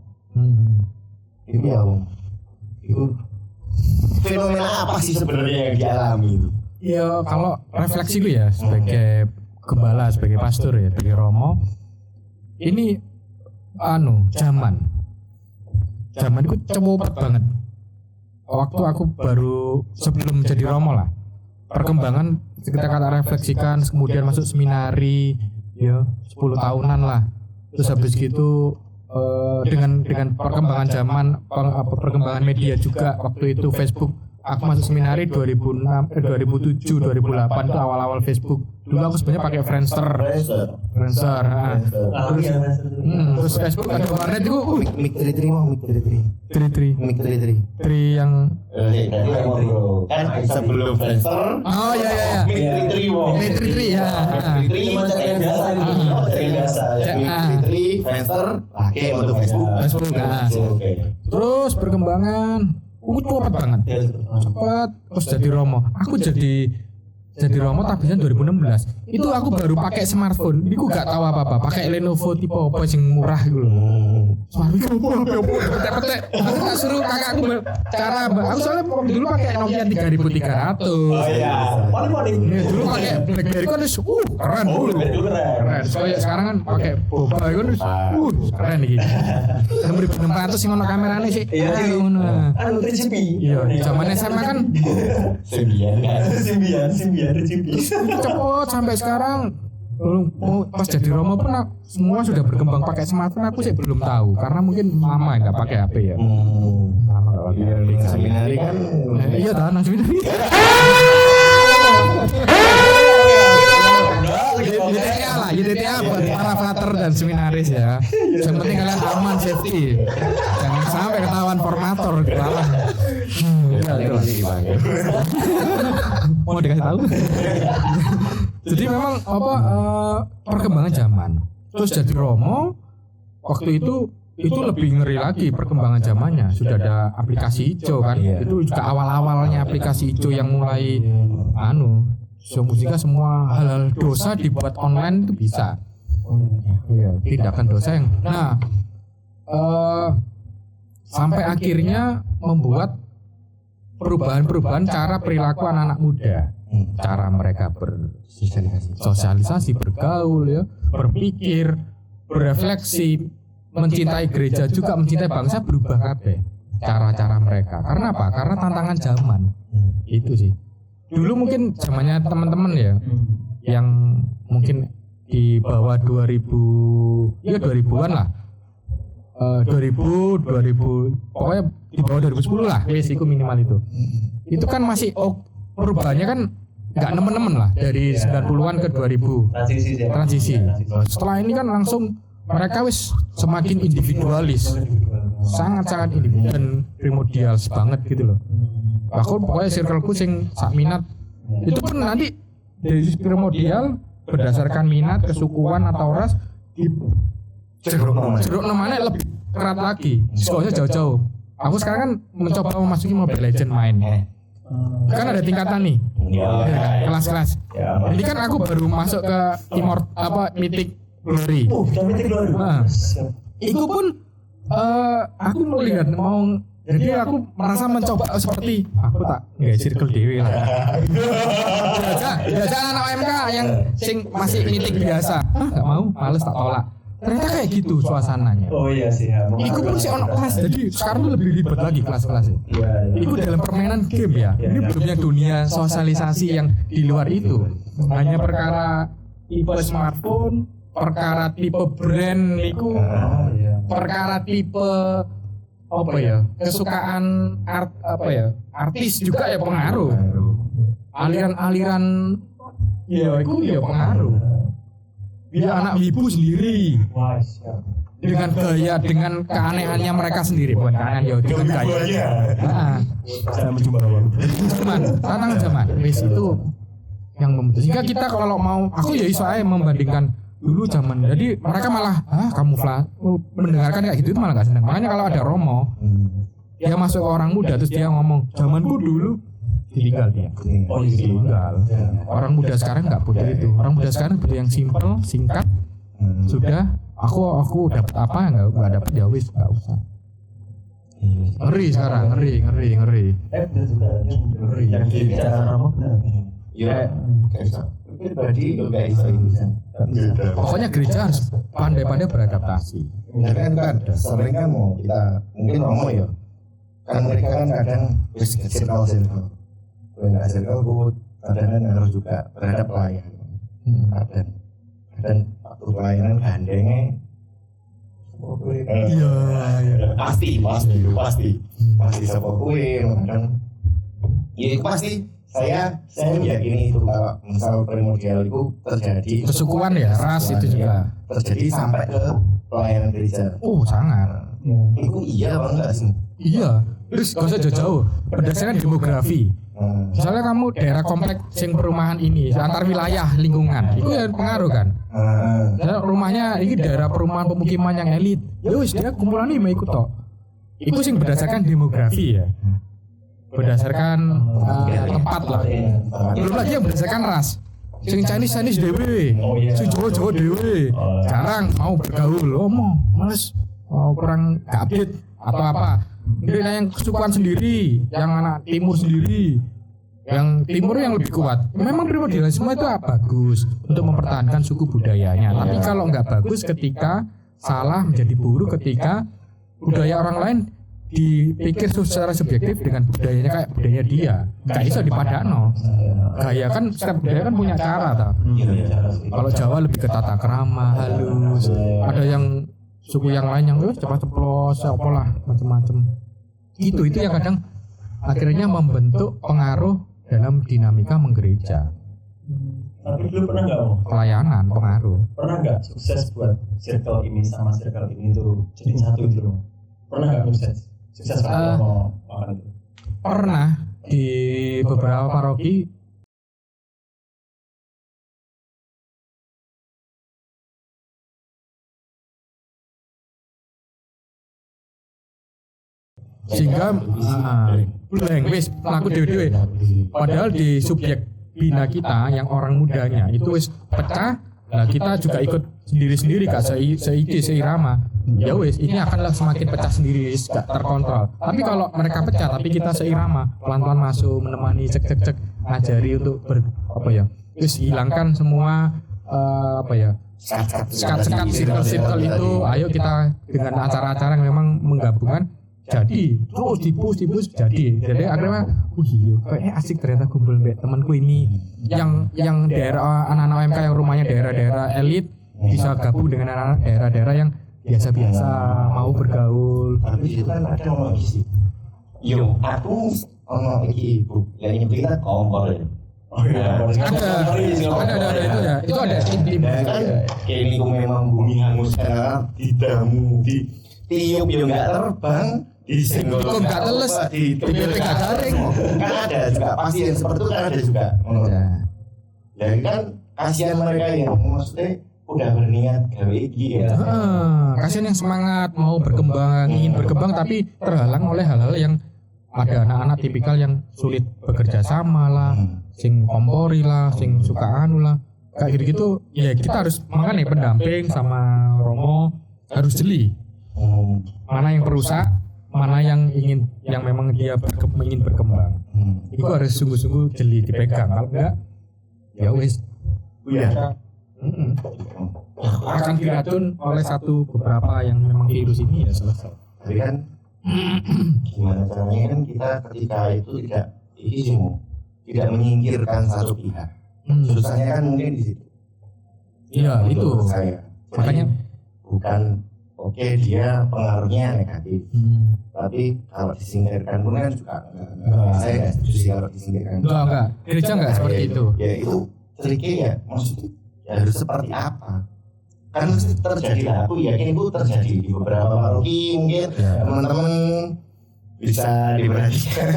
itu ya Om itu fenomena apa sih sebenarnya yang dialami itu Ya kalau refleksi gue ya sebagai gembala, sebagai pastor ya, sebagai romo, ini zaman itu cepet banget. Waktu aku baru sebelum jadi romo lah, perkembangan kita kata refleksikan, kemudian masuk seminari, ya 10 tahunan lah. Terus habis gitu dengan perkembangan zaman, perkembangan media juga waktu itu Facebook. Aku masuk seminari 2007, 2008 itu awal-awal Facebook. Dulu aku sebenarnya pakai Friendster. Terus Facebook ada warnet itu Mik 33 mau Mik 33 Mik 33 yang kan sebelum Friendster oh ya Mik 33 mau Mik 33 ya. Mik 33 Friendster pakai untuk Facebook. Terus perkembangan cepet banget. Cepet terus jadi romo. Aku jadi romo tahun 2016. Itu aku baru pakai smartphone. Iku gak tahu apa-apa. Pakai Lenovo tipe apa sing murah gitu. Smartphone apa? Petek-petek. Aku tak suruh kakakku cara aku soalnya dulu pakai Nokia 3300. Oh iya. Paling. Dulu pakai BlackBerry kan keren dulu. Keren. Soalnya sekarang kan pakai boba kan keren iki. 1600 sing ono kamerane sih. Iya, ngono. Anu 3GP. Iya, zaman SMA kan 9 GP. cepet sampai sekarang pas jadi romo pun semua sudah berkembang pakai smartphone aku sih belum tahu karena mungkin lama nggak pakai HP ya lama nggak pakai HP Seminari kan iya dah nang seminari YDTA buat para frater dan seminaris ya. Yang penting kalian aman safety. Jangan sampai ketahuan formator ketahuan. Mau dikasih tahu? Jadi memang perkembangan zaman. Terus jadi romo waktu itu lebih ngeri lagi perkembangan zamannya. Sudah ada aplikasi hijau kan. Itu juga awal-awalnya aplikasi hijau yang mulai semua hal-hal dosa dibuat online itu bisa. Iya, tindakan dosa yang sampai akhirnya membuat perubahan cara perilaku anak-anak muda. Cara mereka bersosialisasi, bergaul ya, berpikir, berefleksi, mencintai gereja juga mencintai bangsa berubah kabeh cara-cara mereka. Karena apa? Karena tantangan zaman. Itu sih. Dulu mungkin zamannya teman-teman ya yang mungkin di bawah 2000-an lah. 2000 pokoknya di bawah 2010 lah wis iku minimal itu. Itu kan masih perubahannya kan enggak nemen-nemen lah dari 90-an ke 2000. Transisi. Setelah ini kan langsung mereka wis semakin individualis. Sangat-sangat individual dan primordial banget gitu loh. Bahkan pokoknya circleku sing sak minat itu pun nanti dari primordial berdasarkan minat, kesukuan atau ras di jeruk namanya lebih erat lagi. Sekolahnya jauh-jauh. Aku sekarang kan mencoba memasuki Mobile Legends main. Kan ada tingkatan nih. Kelas-kelas. Ini kan aku baru masuk ke Mythic Glory. Mythic Glory. Iku pun aku melihat mau jadi aku merasa mencoba seperti aku tak nggak circle dewi lah. Biasa anak OMK yang sing masih nitik biasa. Nggak mau, males tak tolak. Ternyata kayak gitu suasananya. Oh iya sih ya. Iku pun sih ono kelas, jadi sekarang tuh lebih ribet lagi kelas-kelasnya. Iya. Iku dalam permainan game ya. Ini belum yang dunia sosialisasi yang di luar itu. Hanya perkara tipe smartphone, perkara tipe brand iku, perkara tipe apa ya, kesukaan artis juga ya pengaruh. Aliran-aliran ya itu ya pengaruh. Dia anak ibu sendiri dengan gaya, dengan keanehannya mereka sendiri, bukan keanehan ya, dengan gaya. Saya mencoba bang. Tantangan zaman wis itu yang membentuk. Sehingga kita kalau mau, aku ya iso aja membandingkan dulu zaman. Jadi mereka malah kamuflase mendengarkan kayak gitu itu malah nggak senang. Makanya kalau ada Romo, dia masuk orang muda terus dia ngomong zamanku dulu, ditinggal dia. Oh iya. Tinggal. Orang muda sekarang nggak butuh itu. Orang muda sekarang butuh yang simple, singkat. Sudah, aku dapat apa nggak dapat ya wis nggak usah. Ngeri sekarang, ngeri. Benar juga. Yang dibicarakan Romo benar. Ya, pribadi itu kayak bisa. Pokoknya gereja harus pandai-pandai beradaptasi. Ya kan sering kan mau kita mungkin Romo ya. Kan mereka kan kadang wis circle. Nggak circle kadang kan harus juga terhadap pelayan. Dan waktu pelayanan gandengnya Iya. pasti sama kue kadang ya itu pasti saya meyakini itu kalau misal primordial itu terjadi Kesukuan ya, ras itu juga. terjadi sampai ke pelayanan gereja. Sangat. Itu iya apa enggak sih? Iya. Terus gak usah jauh-jauh. Berdasarkan demografi. Misalnya kamu daerah komplek sing perumahan ini antar wilayah lingkungan, itu ya pengaruh kan. Misalnya rumahnya ini daerah perumahan pemukiman yang elit, ya wis dia kumpulan ini mau ikut toh. Itu sing berdasarkan demografi ya. Berdasarkan tempat lah. Belum lagi yang berdasarkan ras. Sing Chinese dewe, sing Jawa dewe, jarang mau bergaul, males, kurang update atau apa. Mungkin yang kesukaan sendiri, yang anak timur sendiri, yang timur yang lebih kuat. Memang primordialisme itu bagus untuk mempertahankan suku budayanya. Tapi kalau nggak bagus ketika salah menjadi buruk ketika budaya orang lain dipikir secara subjektif dengan budayanya kayak budaya dia. Nggak bisa dipadano. Gaya kan setiap budaya kan punya cara tau. Kalau Jawa lebih ke tata krama, halus. Ada yang suku yang lain yang cepat ceplos, apalah macam-macam. Itu yang kadang akhirnya membentuk pengaruh dalam dinamika menggereja. Tapi dulu pernah nggak mau Pelayanan pengaruh. pernah nggak sukses buat circle ini sama circle ini tuh jadi satu dulu? Pernah nggak sukses kalau mau makan itu? Pernah di beberapa paroki sehingga blank wis pelaku dewe-dewe. Padahal di subjek bina kita yang orang mudanya itu wis pecah. Nah kita juga ikut sendiri-sendiri kak seide seirama. Ya wis ini akanlah semakin pecah sendiri, gak terkontrol. Tapi kalau mereka pecah tapi kita seirama, pelan-pelan masuk menemani cek ngajari untuk terus hilangkan semua sekat circle itu. Ayo kita dengan acara-acara yang memang menggabungkan jadi terus dipus jadi akhirnya kayak asik ternyata kumpul temanku ini yang daerah anak-anak OMK yang rumahnya daerah-daerah elit bisa gabung dengan anak-anak daerah-daerah yang biasa-biasa mau bergaul. Tapi itu kan ada ngomong sih yo aku ngomong iki ibu yang nyebut kita kompor ya. Ada itu ya, itu ada intim kan kayak lingkung memang bumi hangus didamu di tiup yo nggak terbang disenggol nggak teles di BP nggak garing kan ada juga pasien seperti itu kan ada juga ya kan kasihan mereka yang maksudnya udah berniat gawe iki ya kasihan yang semangat mau berkembang ingin berkembang tapi terhalang oleh hal-hal yang ada anak-anak tipikal yang sulit bekerja sama lah sing kompori lah sing suka anu lah kayak gitu ya kita harus makanya pendamping sama Romo harus jeli Mana yang perusak, mana yang memang dia ingin berkembang. Itu harus sungguh-sungguh jeli dipegang. Kalau enggak, ya wis. Iya. Akan diracun oleh beberapa yang memang virus ini ya selesai. Tapi kan gimana caranya kan kita ketika itu tidak menyingkirkan satu pihak. Susahnya kan mungkin di situ. Iya itu. Saya. Makanya bukan dia pengaruhnya negatif. Tapi kalau disingkirkan pun kan juga saya nggak setuju sih kalau disingkirkan. Enggak. Gereja enggak seperti itu. Ya itu triknya ya maksudnya ya harus seperti apa? Kan terjadi lah. Aku yakin itu terjadi di beberapa paroki mungkin teman-teman bisa diperhatikan.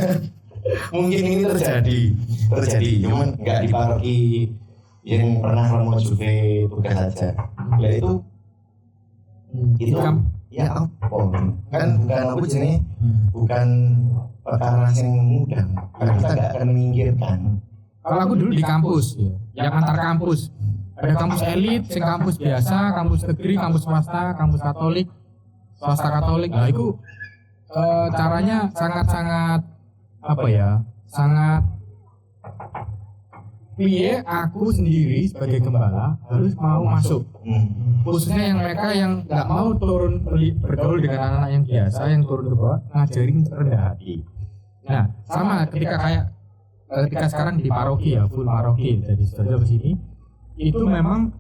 Mungkin ini terjadi. Cuman nggak di paroki yang pernah Romo Juve tugas saja. Ya itu ya apa kan bukan apa jenis bukan perkara yang mudah karena kita nggak akan menyingkirkan. Kalau aku dulu di kampus yang antar kampus ada kampus elit, sing kampus biasa, kampus negeri, kampus swasta, kampus Katolik, swasta Katolik. Nah itu caranya sangat sangat piye aku sendiri sebagai gembala harus mau masuk. Khususnya yang mereka yang nggak mau turun bergaul dengan anak-anak yang biasa, yang turun ke bawah, ngajarin rendah hati. Nah, sama ketika sekarang di paroki full paroki dari saudara ke sini, itu memang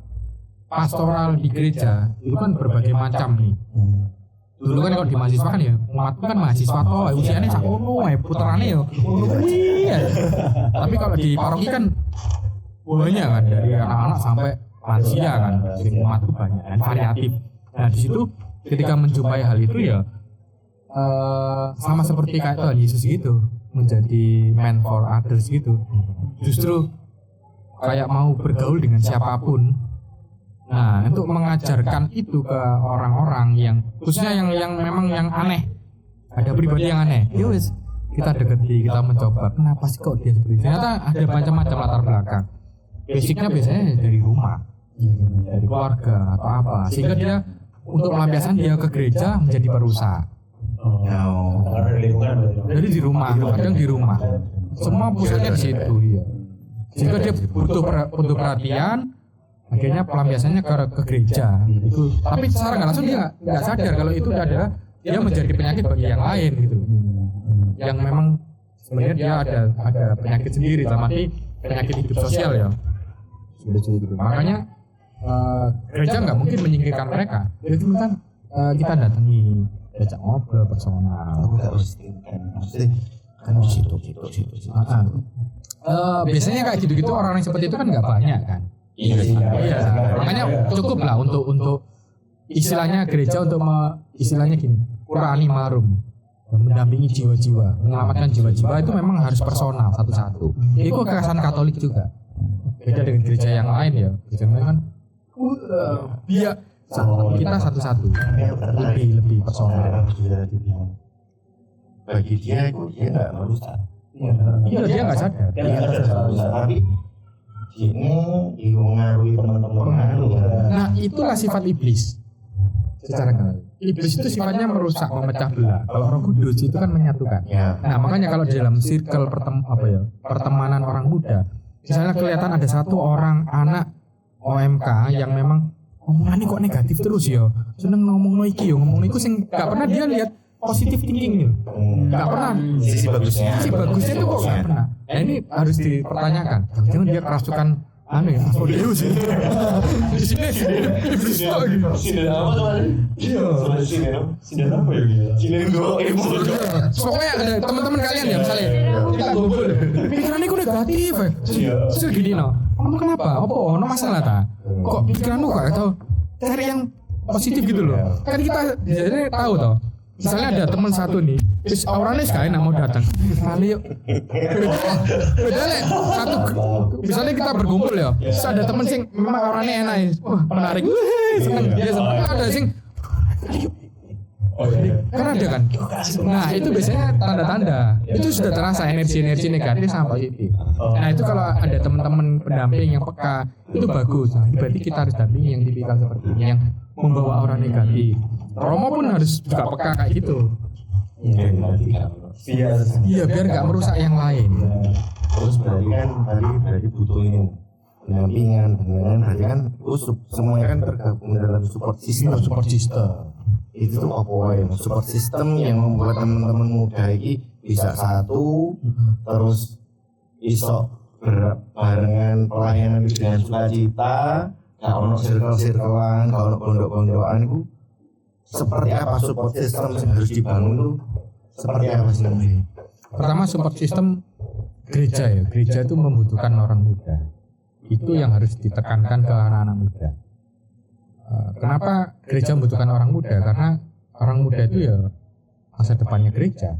pastoral di gereja itu kan berbagai macam nih. Dulu kan kalau di mahasiswa kan ya, umatku kan mahasiswa toh, usianya sak ono puterane ya. Tapi kalau di paroki kan banyak kan dari anak-anak sampai lansia kan, umatku banyak dan variatif. Nah di situ ketika menjumpai hal itu ya sama seperti kayak Tuhan Yesus gitu, menjadi man for others gitu. Justru kayak mau bergaul dengan siapapun. Nah, untuk mengajarkan itu ke orang-orang yang khususnya yang memang yang aneh, ada pribadi yang aneh, ya wes kita deketi, kita mencoba. Kenapa sih kok dia seperti itu? Ternyata ada macam-macam latar belakang. Basicnya biasanya dari rumah, dari keluarga atau apa, sehingga dia untuk pelampiasan dia ke gereja menjadi perusak. Jadi di rumah, kadang di rumah. Semua pusatnya di situ, ya. Sehingga dia butuh perhatian. Akhirnya pelampiasannya ke gereja itu, tapi secara nggak langsung dia nggak sadar kalau itu ada dia menjadi penyakit bagi yang lain gitu, yang memang sebenarnya dia ada penyakit sendiri, dalam arti penyakit hidup sosial ya. Makanya gereja nggak mungkin menyingkirkan mereka, jadi kan kita datangi, diajak ngobrol personal. Kan di situ. Biasanya kayak gitu-gitu orang yang seperti itu kan nggak banyak kan. Iya. Makanya cukup lah untuk istilahnya gereja untuk istilahnya gini, Qurani marum, mendampingi jiwa-jiwa, menyelamatkan jiwa-jiwa itu memang harus personal satu-satu. Itu kekerasan Katolik juga. Beda dengan gereja yang lain ya. Gereja yang lain kan biar kita satu-satu, lebih personal. Bagi dia nggak merusak. Iya dia nggak sadar. Tapi ini mengaruhi teman-teman. Nah itulah sifat iblis. Secara iblis itu sifatnya merusak, memecah belah. Kalau Roh Kudus itu kan menyatukan. Nah makanya kalau di dalam circle pertemanan orang muda, misalnya kelihatan ada satu orang anak OMK yang memang omongannya kok negatif terus ya, seneng ngomong iki yo, ngomong iku sing gak pernah dia lihat positive thinking nih, gak pernah. Sisi bagusnya itu kok gak pernah. Nah ini harus dipertanyakan. Jangan dia kerasukan Asmodeus. Di sini iblis lagi. Sinden apa teman? Iya. Sinden apa ya? Sinden gue. Pokoknya ada teman-teman kalian ya misalnya kita ngumpul. Pikirannya kok negatif. Terus gini no. Kamu kenapa? Apa? No masalah ta? Kok pikiranmu kok atau cari yang positif gitu loh. Kan kita jadi tahu toh. Misalnya ada teman satu nih, terus auranya sekali mau datang. Kali yuk. Beda satu. Misalnya kita berkumpul ya, terus ada teman sing memang auranya enak, wah menarik, seneng dia seneng. Ada sing, kan ada kan. Nah itu biasanya tanda-tanda. Itu sudah terasa energi negatif sama positif. Nah itu kalau ada teman-teman pendamping yang peka, itu bagus. Nah, berarti kita harus dampingi yang tipikal seperti ini, yang membawa aura negatif. Romo pun harus juga peka kayak gitu. Iya, biar nggak merusak yang lain. Terus berarti kan berarti butuh ini pendampingan, berarti kan semuanya kan tergabung dalam support system. Itu tuh apa ya? Support system yang membuat teman-teman muda ini bisa satu, terus iso berbarengan pelayanan dengan sukacita, gak ono circle-circlean, gak ono pondok-pondokan itu seperti apa support system yang harus dibangun itu seperti apa sih? Pertama support system gereja ya. Gereja itu membutuhkan orang muda. Itu yang harus ditekankan ke anak-anak muda. Kenapa gereja membutuhkan orang muda? Karena orang muda itu ya masa depannya gereja.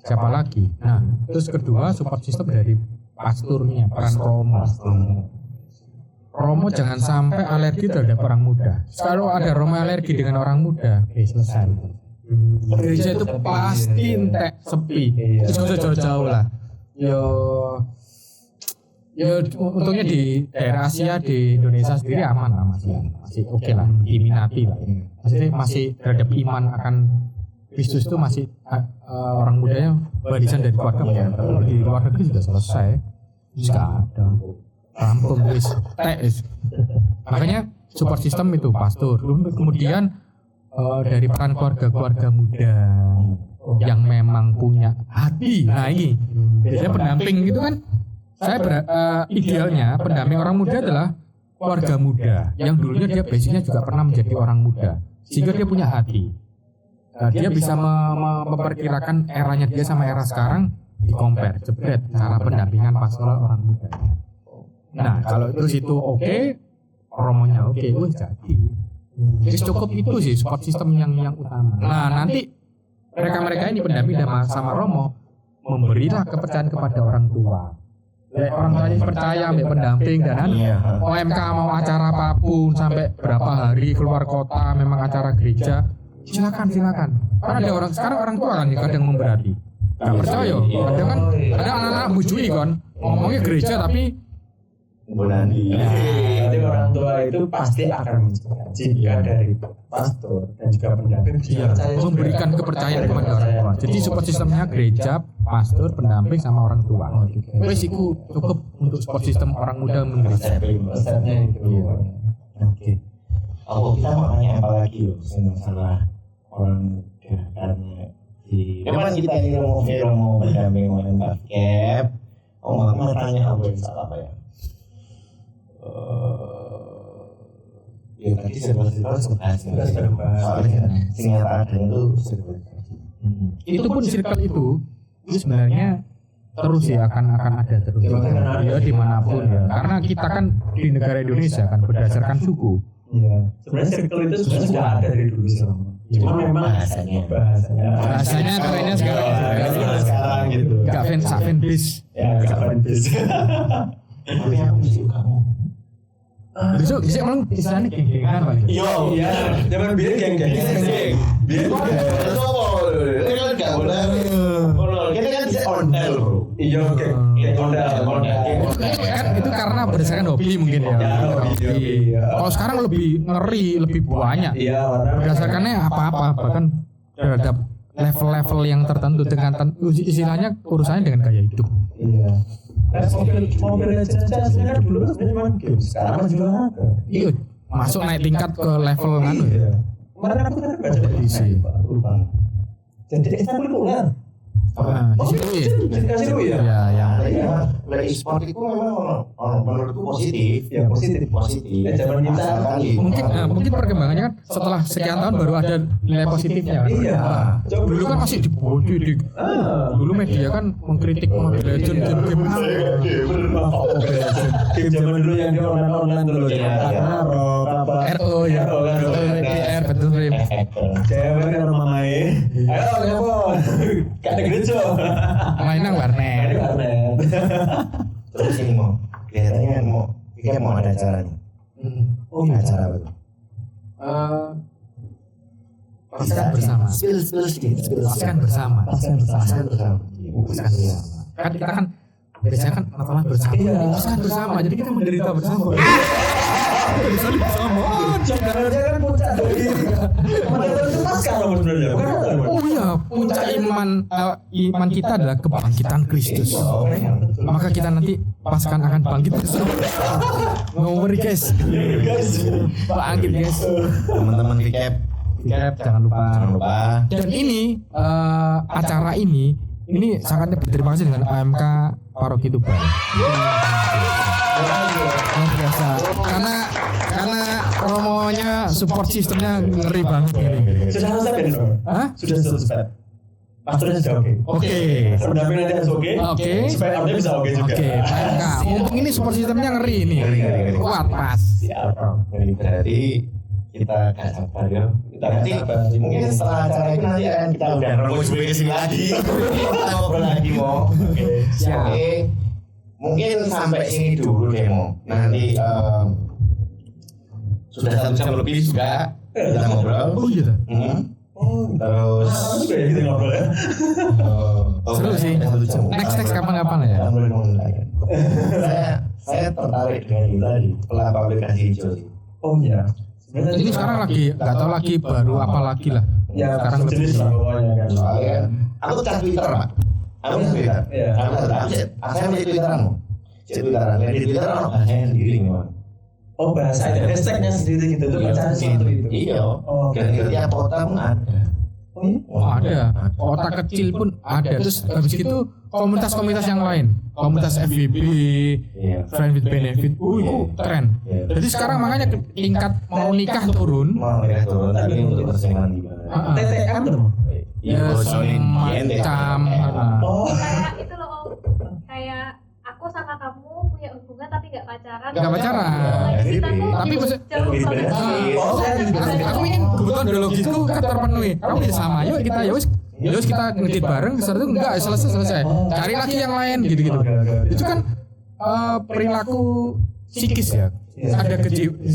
Siapa lagi? Nah, terus kedua support system dari pasturnya, peran romo. Romo jangan sampai alergi terhadap orang muda. Kalau ada romo alergi dengan orang muda, selesai. Gereja itu pasti entek sepi. Terus jauh-jauh lah. Ya untungnya di daerah Asia, di Indonesia sendiri aman lah, masih oke lah, diminati lah. Maksudnya masih terhadap iman akan Kristus itu masih orang mudanya warisan dari keluarga. Di luar negeri sudah selesai, sudah ada, rampung wis, makanya support system itu pastor. Kemudian dari peran keluarga muda yang memang punya hati. Nah ini, biasanya pendamping gitu kan. Saya idealnya pendamping orang muda adalah keluarga muda yang dulunya dia basicnya juga pernah menjadi orang muda, sehingga dia punya hati. Dia bisa memperkirakan eranya dia sama era sekarang, di-compare, jebret cara pendampingan pastoral orang muda. Nah kalau terus itu oke, romonya oke, jadi cukup itu sih support system yang utama. Nah nanti mereka ini pendamping sama romo memberilah kepercayaan kepada orang tua. Orang tuanya percaya ambil pendamping dan OMK mau acara apapun sampai berapa hari keluar kota memang acara gereja, silakan. Karena ada orang tua kan kadang memberati. Gak percaya. Kadang kan ada anak-anak bujui kan ngomongnya gereja tapi Jadi orang tua itu pasti akan menjaga jika dari pastor dan juga pendamping memberikan kepercayaan kepada orang tua. Jadi support sistemnya gereja, pastor, pendamping sama orang tua. Wes iku cukup untuk support sistem orang muda menggereja. Resepnya itu. Oke. Kita mau tanya apa lagi masalah orang muda karena memang kita ini mau mendamping orang basket. Mau tanya apa yang salah apa ya? Ya tadi serba-serba soalnya sinyal ada itu serba. Itu pun circle itu sebenarnya terus ya akan ada terus ya dimanapun ya, karena kita kan di negara Indonesia kan berdasarkan suku. Iya. Sebenarnya circle itu sudah ada dari dulu selama. Cuma memang bahasanya kerennya sekarang gitu. Gak fanbase. Ya gak fanbase. Tapi aku suka kamu. Besok malam istilahnya geng-gengan paling. Iya, zaman biar geng-geng. Biar kan gak boleh. Kita kan bisa ondel bro. Iya, geng ondel. Itu karena berdasarkan hobi mungkin ya. Hobi. Kalau sekarang lebih ngeri, lebih banyak. Iya, berdasarkannya apa-apa, bahkan terhadap level-level yang tertentu dengan istilahnya urusannya dengan gaya hidup. Iya. Mobil aja dulu sebenarnya main game. Sekarang juga ada. Iya, masuk naik tingkat ke level nganu ya. Kemarin aku kan baca di sini. Jadi kita kuliah. Di situ ya. Ya, yang e-sport itu memang menurutku positif. Ya positif. Zaman kita mungkin perkembangannya kan setelah sekian tahun baru ada nilai positifnya. Iya. Dulu kan masih dibodi. Dulu media kan mengkritik Mobile Legends game game zaman dulu yang di online dulu ya. RO ya. PR betul Rim. Cewek kan rumah main. Ayo telepon. Kata gereja. Main nang warnet. Terus ini mau kelihatannya kita mau ada acara nih. Acara apa tuh? Paskan bersama. Spill sedikit. Paskan bersama. Kan kita kan biasanya kan Natal bersama. Paskan bersama. Jadi kita menderita bersama. Bisa bersama. Jangan kan puncak Ramadan itu pasca Ramadan sebenarnya. Bukan Ramadan. Oh iya, puncak iman kita adalah kebangkitan Kristus. Maka kita nanti paskan akan bangkit. No worry guys. Bangkit guys. Teman-teman recap Jangan lupa. lupa. Dan ini acara ini sangat berterima kasih dengan AMK Paroki Tuban. Luar biasa. Karena promonya support sistemnya ngeri banget ini. Sudah selesai kan? Hah? Sudah selesai. Pastornya sudah oke. Oke. Pendamping nanti harus oke. Oke. Supaya orangnya bisa oke juga. Oke, AMK. Mumpung ini support sistemnya ngeri ini. Ngeri. Kuat pas. Siap. Berarti kita gak sabar ya. Nanti mungkin setelah acara ini nanti akan kita undang Romo Jumbe kesini lagi. Kita ngobrol lagi mau. Siap. Oke. Mungkin sampai sini dulu demo. Nanti sudah 1 jam lebih juga kita ngobrol. Oh iya. Terus Sudah ya gitu ngobrol ya. Seru sih. Next kapan-kapan ya. Saya tertarik dengan itu tadi pelapa aplikasi hijau sih. Oh iya. Ini sekarang lagi nggak tahu lagi baru apa lagi lah. Ya Sekarang lebih jenis lah pokoknya kan. Soalnya aku cek Twitter Pak. Aku cek Twitter. Iya. Saya cek Twitteranmu. Cek Twitteran. Dan di Twitter orang bahasanya sendiri memang. Oh bahasa ada hashtagnya sendiri gitu tuh baca sesuatu itu. Iya. Oh, Dan di tiap kota pun ada. Oh iya. Oh, ada. Kota kecil pun ada. Terus habis itu komunitas-komunitas yang lain, komunitas FVB, Iya. Friend with Benefit. Itu keren. Jadi sekarang makanya tingkat mau nikah turun. Mau mereka turun tapi untuk persaingan di mana? TTM tuh. Ya semacam. Oh. Kayak itu loh Om. Kayak aku sama kamu punya hubungan tapi nggak pacaran. Nggak pacaran. Kita tuh Tapi maksud- jauh lebih banget. benefit. Oh, Aku ingin kebutuhan biologisku kan terpenuhi. Kamu bisa sama, yuk kita yus kita ngedit bareng. Setelah itu enggak selesai. Cari lagi yang lain gitu. Itu kan perilaku psikis ya. Ada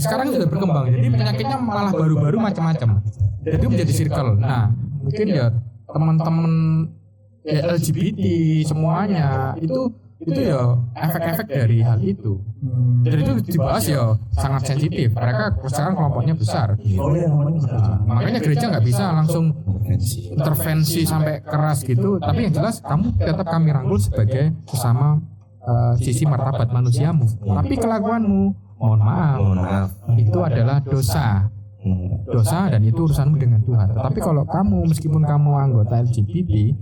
sekarang sudah berkembang. Jadi penyakitnya malah baru-baru macam-macam. Jadi menjadi circle. Nah, mungkin ya teman-teman LGBT semuanya itu ya efek-efek dari hal itu. Dan itu dibahas ya sangat sensitif. Mereka sekarang kelompoknya besar. Oh iya namanya. Makanya gereja nggak bisa langsung intervensi sampai keras gitu. Tapi yang jelas kamu tetap kami rangkul sebagai sesama sisi martabat manusiamu. Tapi kelakuanmu, mohon maaf, itu adalah dosa. Dosa dan itu urusanmu dengan Tuhan. Tetapi kalau kamu meskipun kamu anggota LGBT,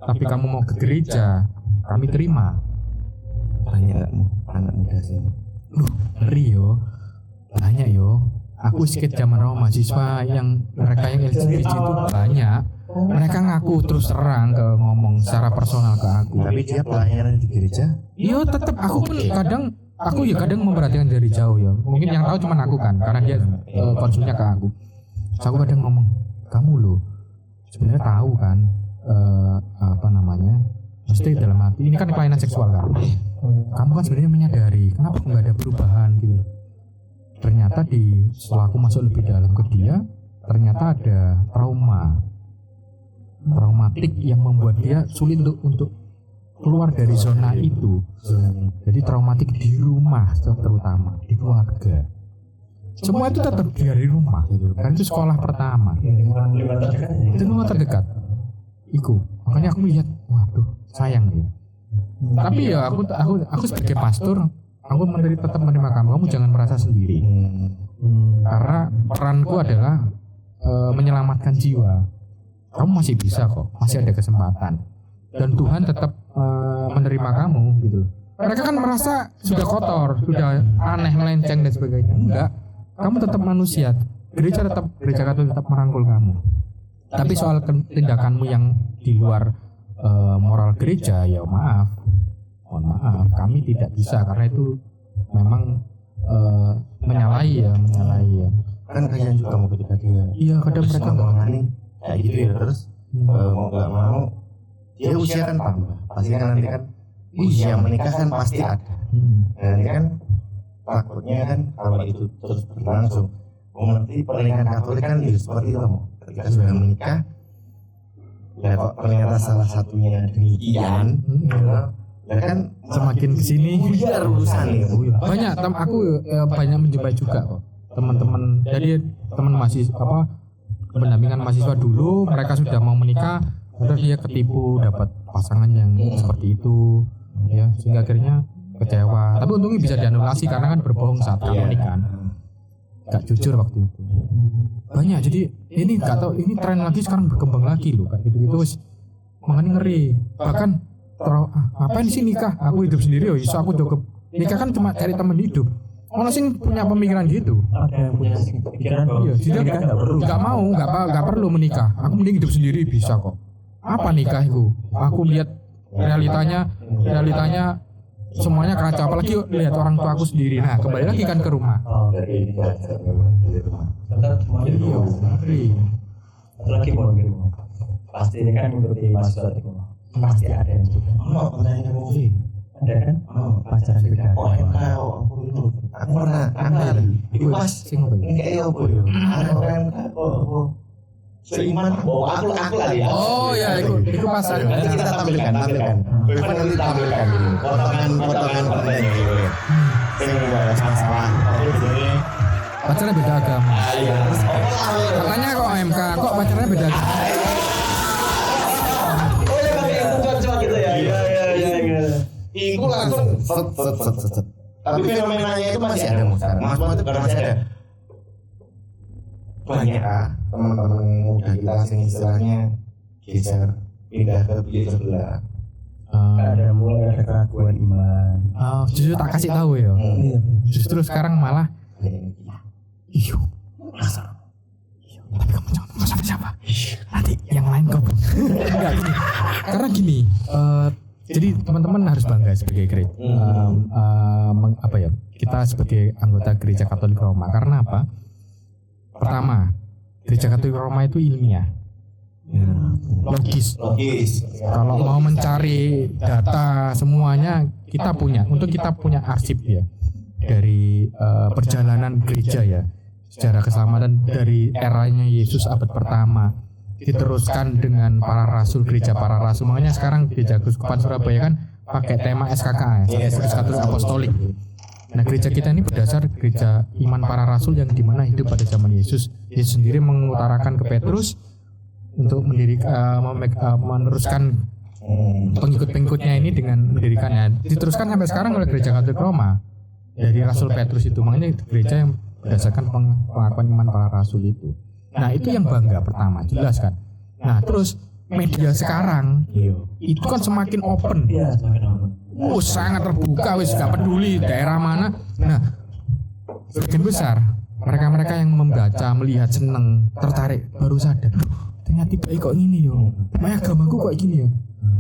tapi kamu mau ke gereja, kami terima. Banyak anak muda sih. Ngeri yo. Banyak yo. Aku sedikit zaman mahasiswa yang mereka yang LGBT itu banyak. Mereka ngaku terus terang ke ngomong secara personal ke aku. Tapi dia pelayanan di gereja. Iya tetap aku pun kadang memperhatikan dari jauh ya. Mungkin yang tahu cuma aku kan karena dia konsulnya ke aku. Terus aku kadang ngomong, kamu loh sebenarnya tahu kan apa namanya? Mesti dalam hati ini kan kelainan seksual kan. Kamu kan sebenarnya menyadari kenapa nggak ada perubahan gitu. Ternyata setelah aku masuk lebih dalam ke dia, ternyata ada traumatik yang membuat dia sulit untuk keluar dari zona itu. Jadi traumatik di rumah terutama di keluarga. Semua itu tetap dari rumah karena itu sekolah pertama. Itu rumah terdekat. Makanya aku lihat, waduh sayang nih. Tapi ya aku sebagai pastor, aku tetap menerima kamu jangan merasa sendiri. Karena peranku adalah menyelamatkan jiwa. Kamu masih bisa kok, masih ada kesempatan. Dan Tuhan tetap menerima kamu gitu. Mereka kan merasa sudah kotor, sudah aneh, melenceng dan sebagainya. Enggak, kamu tetap manusia. Gereja Katolik tetap merangkul kamu. Tapi soal tindakanmu yang di luar moral gereja, ya mohon maaf, kami tidak bisa karena itu memang menyalahi ya. Kan kalian juga mau ketika dia. Iya, kadang mereka ngomongin kayak gitu ya terus mau nggak mau dia usia kan tambah. Pasti kan nanti kan usia menikah kan pasti ada. Dan ini kan takutnya kan kalau itu terus berlangsung. Mengerti pernikahan Katolik kan ya seperti itu mau. Ketika sudah menikah, ya kok ternyata salah satunya demikian, ya kan semakin kesini biar urusan nih. banyak aku banyak menjumpai juga kok teman-teman, jadi teman mahasiswa pendampingan mahasiswa dulu mereka sudah mau menikah, terus dia ketipu dapat pasangan yang seperti itu, ya sehingga akhirnya kecewa. Tapi untungnya bisa dianulasi karena kan berbohong saat katolik kan, gak jujur waktu itu. Banyak, jadi ini gak tahu ini tren lagi sekarang berkembang lagi loh kayak gitu wis makanya ngeri. Bahkan ngapain sih nikah? Aku hidup sendiri, iso aku cukup. Nikah kan cuma cari teman hidup. Orang sih punya pemikiran gitu. Ada yang punya pikiran bahwa Dia nggak perlu. nggak perlu menikah. Aku mending hidup sendiri bisa kok. Apa nikah itu? Aku lihat realitanya semuanya kacau. Apalagi lihat orang tua aku sendiri. Nah kembali lagi kan ke rumah. Dari rumah. Tetap semuanya di rumah. Satu lagi mau ngomong. Pasti ini kan mengikuti mahasiswa di rumah. Pasti ada yang juga. Pertanyaan movie. Ada kan? Pacaran beda. Aku itu. Aku pernah kenal. Itu pas kayak apa ya? Ada orang seiman bawa aku kali ya. Oh ya, itu pasar. Nanti kita tampilkan. Nanti tampilkan ini. Potongan pertanyaan. Yang membahas masalah. Pacarnya beda agama. Katanya kok MK, kok pacarnya beda agama? Oh ya pakai coba gitu ya. Iya. Iku langsung set. Tapi fenomenanya itu masih ada Mas itu kan masih ada. Banyak teman-teman muda kita yang istilahnya geser pindah ke bilik sebelah. Mulai ada keraguan iman. Justru tak kasih tahu ya. Iya. Justru sekarang malah iyo. Tapi kamu jangan ngomong sama siapa. Nanti yang lain kau. Enggak gini. Karena gini, jadi teman-teman harus bangga sebagai gereja. Kita sebagai anggota Gereja Katolik Roma. Karena apa? Pertama, Gereja Katolik Roma itu ilmiah. Logis. Kalau mau mencari data semuanya kita punya. Untuk kita punya arsip ya dari perjalanan gereja ya, sejarah keselamatan dari eranya Yesus abad pertama diteruskan dengan para rasul, gereja para rasul. Makanya sekarang Gereja Keuskupan Surabaya kan pakai tema SKK ya, Katolik Apostolik. Nah gereja kita ini berdasar gereja iman para rasul yang dimana hidup pada zaman Yesus. Yesus sendiri mengutarakan ke Petrus untuk meneruskan pengikut-pengikutnya ini dengan mendirikannya. Diteruskan sampai sekarang oleh Gereja Katolik Roma dari Rasul Petrus itu. Makanya gereja yang berdasarkan pengakuan iman para rasul itu. Nah itu yang bangga pertama, jelas kan. Nah terus media sekarang itu kan semakin open. Iya, semakin open. Sangat terbuka, wis gak peduli daerah mana. Nah sebagian besar mereka-mereka yang membaca, melihat, seneng, tertarik, baru sadar ternyata baik kok gini yo. Agamaku kok gini yo.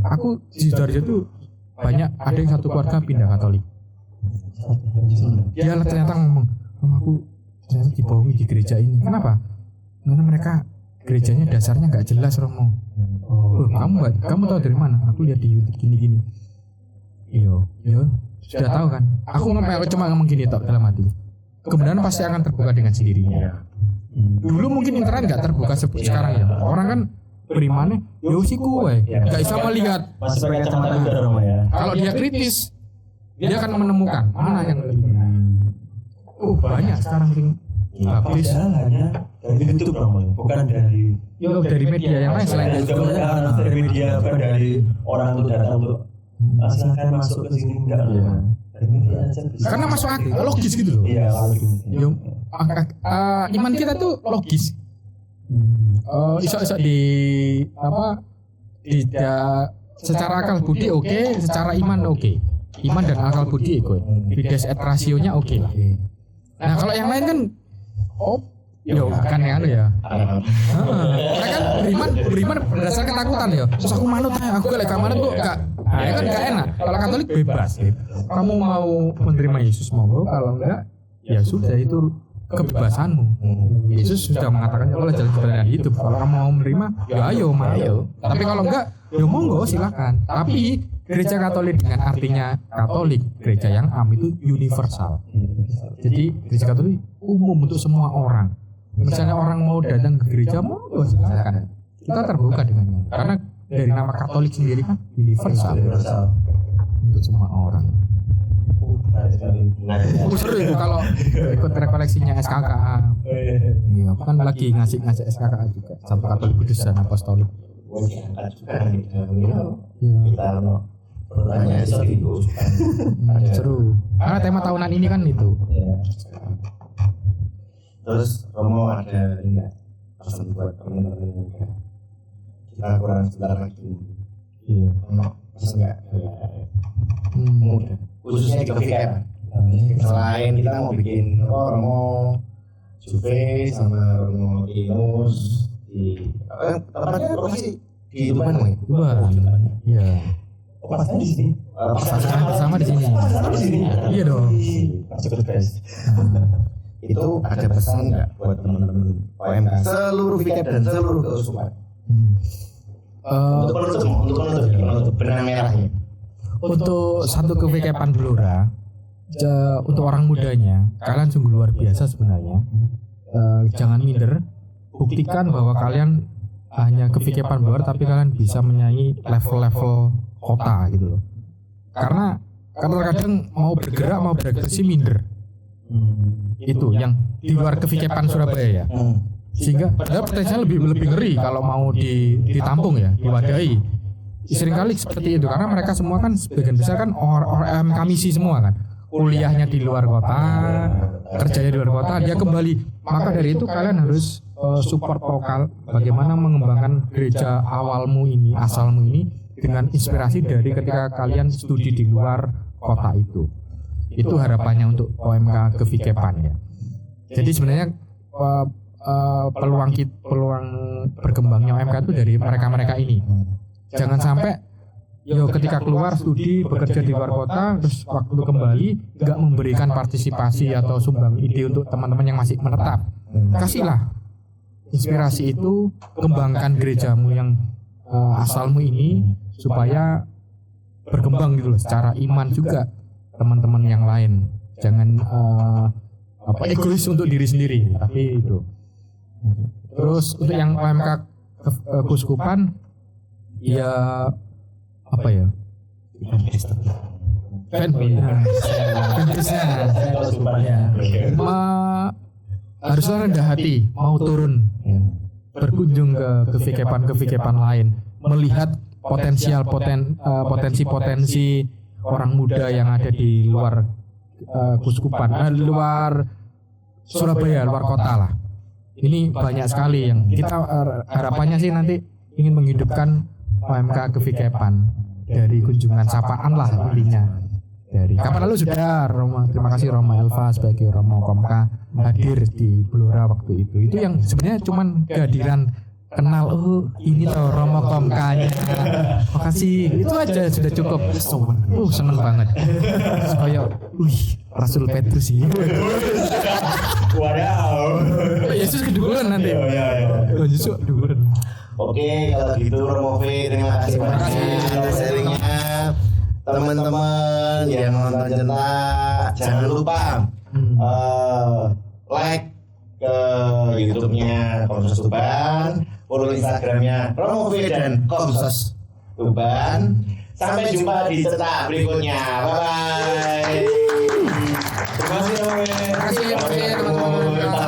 Aku di Sidoarjo tuh banyak ada yang satu keluarga pindah Katolik. Dia ternyata ngomong, aku ternyata dibohongi di gereja ini. Kenapa? Karena mereka gerejanya dasarnya nggak jelas, Romo. Kamu tahu dari mana? Aku lihat di YouTube gini. Yo, sudah tahu kan? Aku cuma ngomong gini tok dalam hati. Kebenaran pasti akan terbuka dengan sendirinya. Dulu mungkin internet nggak terbuka seperti sekarang ya. Orang kan berimannya, yo sih gue, nggak bisa melihat. Masih pakai kacamata kuda Roma ya. Kalau dia kritis, dia akan menemukan mana yang lebih benar. Banyak sekarang habis. Hanya dari YouTube Roma, bukan dari media yang lain selain dari YouTube. Dari media, bukan dari orang untuk datang untuk silakan masuk ke sini enggak ya. Dari media aja bisa. Karena masuk akal, logis gitu loh. Iya, logis. Iman kita tuh logis. Iso secara akal budi oke, secara iman oke. Iman dan akal budi oke. Fides et rasionya oke lah. Nah kalau yang lain kan kan yang ya. Mereka kan beriman berdasar ketakutan ya. Terus aku manut, aku lek manut kok gak. Ya kan gak enak. Kalau Katolik bebas. Kamu mau menerima Yesus monggo, kalau enggak ya sudah itu kebebasanmu. Yesus sudah mengatakan kalau jalan kebenaran hidup. Kalau kamu mau menerima, ya ayo. Tapi kalau enggak, ya monggo silakan. Tapi gereja Katolik dengan artinya Katolik, gereja yang itu universal. Jadi gereja Katolik umum untuk semua orang. Misalnya orang mau datang ke gereja, monggo silakan. Kita terbuka dengannya. Karena dari nama Katolik sendiri kan universal. Untuk semua orang. Menarik sekali. Seru itu kalau ikut rekoleksinya SKKA. Iya, aku kan lagi ngasih SKKA juga. Satu Katolik Kudus dan Apostolik. Diangkat juga gitu. Iya. Kita pertanyaan itu Seru. Karena tema tahunan ini kan itu. ya. Terus Romo ada enggak pesan buat teman-teman muda? Kita kurang sebentar lagi. Iya. Pesan enggak? Muda. Khususnya di kepikiran. Selain kita mau bikin Romo Juve sama Romo Inus di tempatnya lokasi di Tuban ya? Tuban. Iya. Pasnya di sini. Sama di sini. Iya dong. Masuk ke guys. Itu ada pesan nggak buat teman-teman OMK seluruh VK dan seluruh keuskupan untuk penutup benang merahnya. Untuk satu kevikepan Blora, untuk orang mudanya, kalian sungguh luar biasa sebenarnya. Jangan minder, buktikan bahwa kalian hanya kevikepan Blora, tapi kalian bisa menyanyi level-level kota gitu loh. Karena kadang mau bergerak mau berekspresi minder. Itu yang di luar kevikepan Surabaya ya. Sehingga padahal potensinya lebih ngeri kalau mau ditampung ya, diwadahi. Seringkali seperti itu karena mereka semua kan sebagian besar kan orang kamisi semua kan. Kuliahnya di luar kota, kerjanya di luar kota, dia kembali. Maka dari itu kalian harus support vokal bagaimana mengembangkan gereja awalmu ini, asalmu ini dengan inspirasi dari ketika kalian studi di luar kota itu. Itu harapannya untuk OMK Kevikepan ya. Jadi sebenarnya peluang berkembangnya OMK itu dari mereka-mereka ini. Jangan sampai ketika keluar studi bekerja di luar kota terus waktu kembali nggak memberikan partisipasi atau sumbang ide untuk teman-teman yang masih menetap. Kasihlah inspirasi itu, kembangkan gerejamu yang asalmu ini supaya berkembang gitu loh secara iman juga. Teman-teman yang lain jangan egois untuk diri sendiri, tapi itu. Terus untuk yang OMK Keuskupan ya apa ya? Haruslah rendah hati, mau turun, berkunjung ke kevikepan lain, melihat potensi orang muda yang ada di luar Keuskupan, luar Surabaya, luar kota lah. Ini banyak sekali yang kita harapannya sih nanti ingin menghidupkan OMK Kevikepan dari kunjungan sapaan lah intinya. Dari kapan lalu sudah terima kasih Roma Elva sebagai Romo Komka hadir di Blora waktu itu. Itu yang sebenarnya cuman kehadiran kenal ini loh Romo Komkanya. Makasih. Itu aja sudah cukup. Seneng banget. Kayak Rasul Petrus sih. Wadaw. Yesus kedudukan nanti. Yesus kedudukan. Oke, kalau gitu Romo V, terima kasih banyak atas sharingnya. Teman-teman yang nonton Jentak, jangan lupa like ke YouTube-nya Komsos Tuban, follow Instagram-nya Romo V dan Komsos Tuban. Sampai jumpa di cetak berikutnya. Bye bye. Terima kasih Romo V. Terima kasih teman-teman.